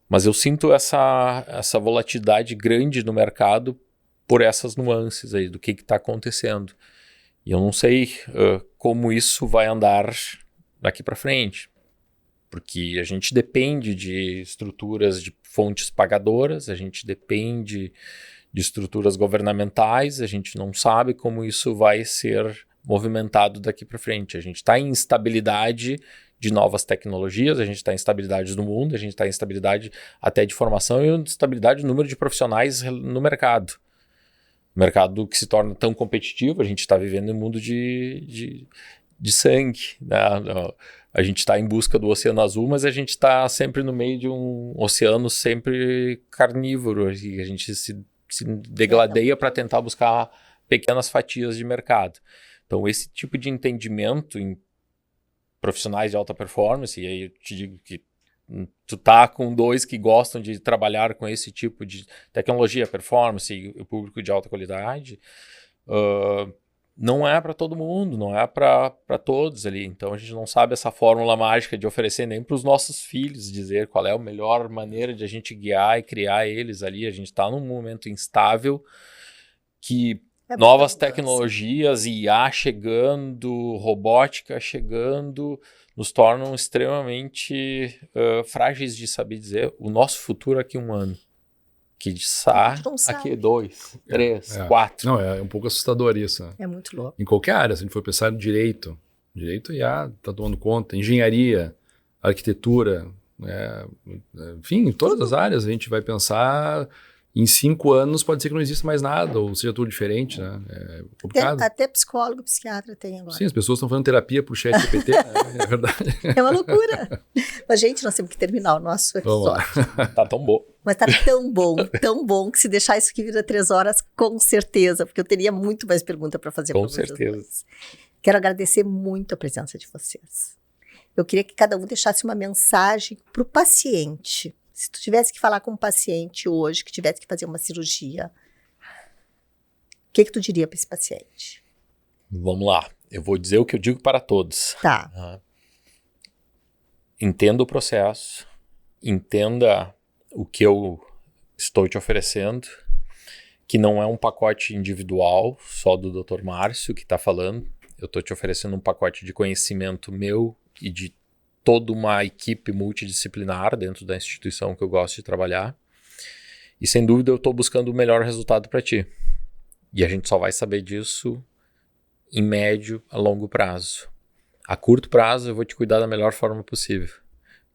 Mas eu sinto essa volatilidade grande no mercado por essas nuances aí do que está acontecendo. E eu não sei como isso vai andar daqui para frente. Porque a gente depende de estruturas de fontes pagadoras, a gente depende de estruturas governamentais, a gente não sabe como isso vai ser movimentado daqui para frente. A gente está em instabilidade de novas tecnologias, a gente está em instabilidade do mundo, a gente está em instabilidade até de formação e instabilidade do número de profissionais no mercado. Mercado que se torna tão competitivo, a gente está vivendo em um mundo de sangue, né? A gente está em busca do oceano azul, mas a gente está sempre no meio de um oceano sempre carnívoro, e a gente se degladeia para tentar buscar pequenas fatias de mercado. Então, esse tipo de entendimento em profissionais de alta performance, e aí eu te digo que tu tá com dois que gostam de trabalhar com esse tipo de tecnologia, performance e o público de alta qualidade, não é para todo mundo, não é para todos ali. Então a gente não sabe essa fórmula mágica de oferecer nem para os nossos filhos, dizer qual é a melhor maneira de a gente guiar e criar eles ali. A gente está num momento instável que novas tecnologias, IA chegando, robótica chegando, nos tornam extremamente frágeis de saber dizer o nosso futuro aqui 1 ano. Que aqui 2, 3, 4. Não, é um pouco assustador isso. Né? É muito louco. Em qualquer área, se a gente for pensar no direito IA está tomando conta, engenharia, arquitetura, Enfim, em todas as áreas a gente vai pensar... Em 5 anos pode ser que não exista mais nada, ou seja tudo diferente, né? É complicado. Até psicólogo, psiquiatra tem agora. Sim, as pessoas estão fazendo terapia por chat GPT, né? É verdade. É uma loucura. Mas, gente, nós temos que terminar o nosso episódio. Tá tão bom. Mas tá tão bom, que se deixar isso aqui vira 3 horas, com certeza, porque eu teria muito mais pergunta para fazer para vocês. Com certeza. Quero agradecer muito a presença de vocês. Eu queria que cada um deixasse uma mensagem para o paciente. Se tu tivesse que falar com um paciente hoje, que tivesse que fazer uma cirurgia, o que tu diria para esse paciente? Vamos lá. Eu vou dizer o que eu digo para todos. Tá. Entenda o processo, entenda o que eu estou te oferecendo, que não é um pacote individual, só do Dr. Márcio que está falando. Eu estou te oferecendo um pacote de conhecimento meu e de toda uma equipe multidisciplinar dentro da instituição que eu gosto de trabalhar. E sem dúvida eu estou buscando o melhor resultado para ti. E a gente só vai saber disso em médio a longo prazo. A curto prazo eu vou te cuidar da melhor forma possível.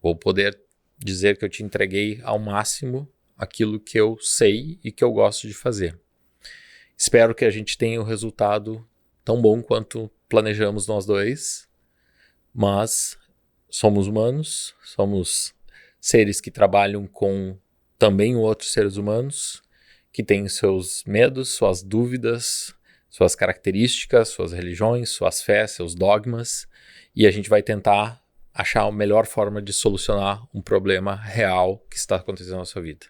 Vou poder dizer que eu te entreguei ao máximo aquilo que eu sei e que eu gosto de fazer. Espero que a gente tenha um resultado tão bom quanto planejamos nós dois, mas somos humanos, somos seres que trabalham com também outros seres humanos, que têm seus medos, suas dúvidas, suas características, suas religiões, suas fés, seus dogmas, e a gente vai tentar achar a melhor forma de solucionar um problema real que está acontecendo na sua vida.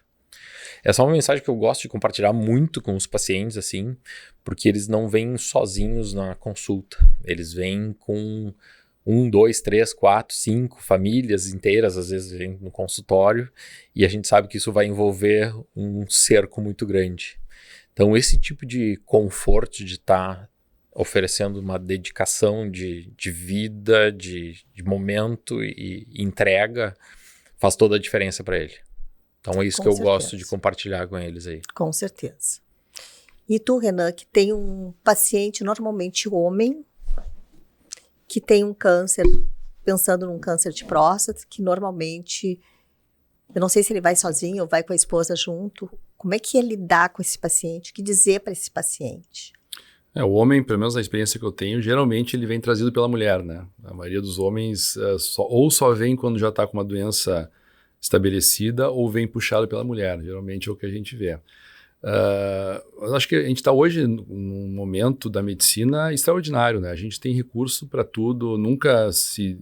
Essa é uma mensagem que eu gosto de compartilhar muito com os pacientes, assim, porque eles não vêm sozinhos na consulta, eles vêm com 1, 2, 3, 4, 5 famílias inteiras, às vezes vem no consultório, e a gente sabe que isso vai envolver um cerco muito grande. Então esse tipo de conforto de estar oferecendo uma dedicação de vida, de momento e entrega, faz toda a diferença para ele. Então é isso que eu gosto de compartilhar com eles aí. Com certeza. E tu, Renan, que tem um paciente, normalmente homem, que tem um câncer, pensando num câncer de próstata, que normalmente, eu não sei se ele vai sozinho ou vai com a esposa junto, como é que é lidar com esse paciente? O que dizer para esse paciente? O homem, pelo menos a experiência que eu tenho, geralmente ele vem trazido pela mulher, né? A maioria dos homens só vem quando já está com uma doença estabelecida ou vem puxado pela mulher, geralmente é o que a gente vê. Eu acho que a gente está hoje num momento da medicina extraordinário, né? A gente tem recurso para tudo, nunca se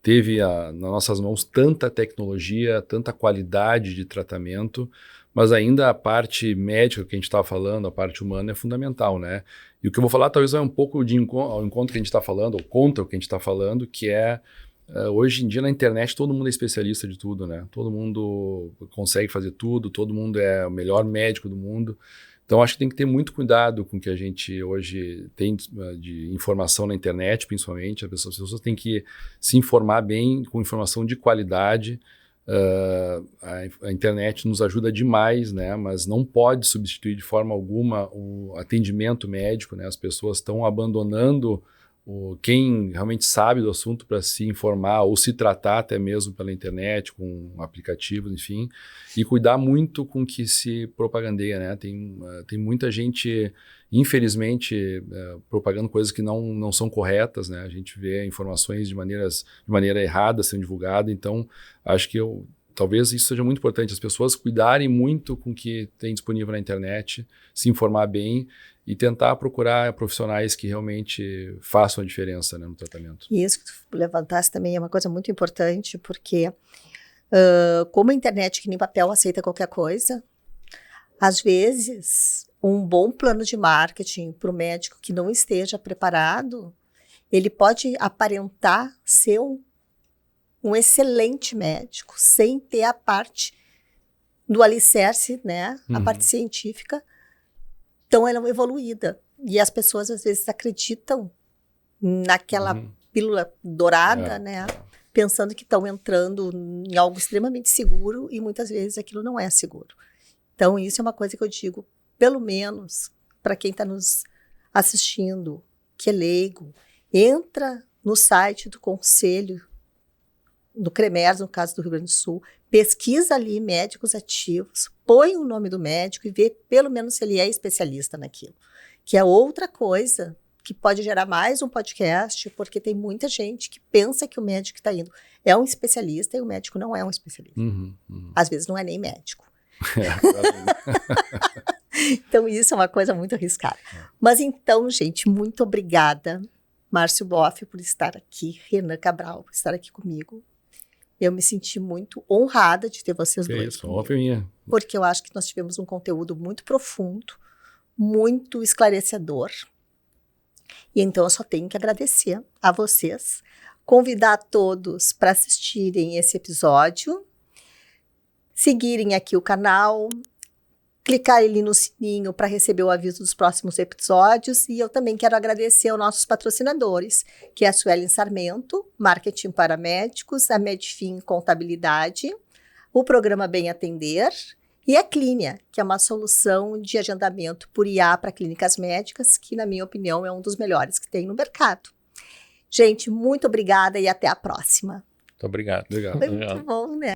teve nas nossas mãos tanta tecnologia, tanta qualidade de tratamento, mas ainda a parte médica que a gente estava falando, a parte humana é fundamental, né? E o que eu vou falar talvez vai um pouco ao encontro que a gente está falando, ou contra o que a gente está falando, que é hoje em dia na internet todo mundo é especialista de tudo, né? Todo mundo consegue fazer tudo, todo mundo é o melhor médico do mundo. Então acho que tem que ter muito cuidado com o que a gente hoje tem de informação na internet, principalmente. As pessoas têm que se informar bem com informação de qualidade. A internet nos ajuda demais, né? Mas não pode substituir de forma alguma o atendimento médico, né? As pessoas estão abandonando quem realmente sabe do assunto para se informar ou se tratar até mesmo pela internet, com aplicativos, enfim, e cuidar muito com o que se propagandeia, né? Tem muita gente, infelizmente, propagando coisas que não são corretas, né? A gente vê informações de maneira errada sendo divulgada, então acho que talvez isso seja muito importante, as pessoas cuidarem muito com o que tem disponível na internet, se informar bem e tentar procurar profissionais que realmente façam a diferença, né, no tratamento. E isso que tu levantasse também é uma coisa muito importante, porque como a internet que nem papel aceita qualquer coisa, às vezes um bom plano de marketing para o médico que não esteja preparado, ele pode aparentar ser um excelente médico, sem ter a parte do alicerce, né, a parte científica, tão evoluída. E as pessoas, às vezes, acreditam naquela pílula dourada, né? Pensando que estão entrando em algo extremamente seguro e muitas vezes aquilo não é seguro. Então, isso é uma coisa que eu digo, pelo menos, para quem está nos assistindo, que é leigo, entra no site do Conselho no CREMERS, no caso do Rio Grande do Sul, pesquisa ali médicos ativos, põe o nome do médico e vê pelo menos se ele é especialista naquilo. Que é outra coisa que pode gerar mais um podcast, porque tem muita gente que pensa que o médico que está indo é um especialista e o médico não é um especialista. Às vezes não é nem médico. Então isso é uma coisa muito arriscada. Mas então, gente, muito obrigada, Márcio Boff, por estar aqui, Renan Cabral, por estar aqui comigo. Eu me senti muito honrada de ter vocês dois. Isso, honra minha. Porque eu acho que nós tivemos um conteúdo muito profundo, muito esclarecedor. E então eu só tenho que agradecer a vocês, convidar todos para assistirem esse episódio, seguirem aqui o canal, clicar ali no sininho para receber o aviso dos próximos episódios. E eu também quero agradecer aos nossos patrocinadores, que é a Suelen Sarmento, Marketing para Médicos, a Medfin Contabilidade, o programa Bem Atender e a Clínia, que é uma solução de agendamento por IA para clínicas médicas, que, na minha opinião, é um dos melhores que tem no mercado. Gente, muito obrigada e até a próxima. Muito obrigado. Obrigado. Foi muito bom, né?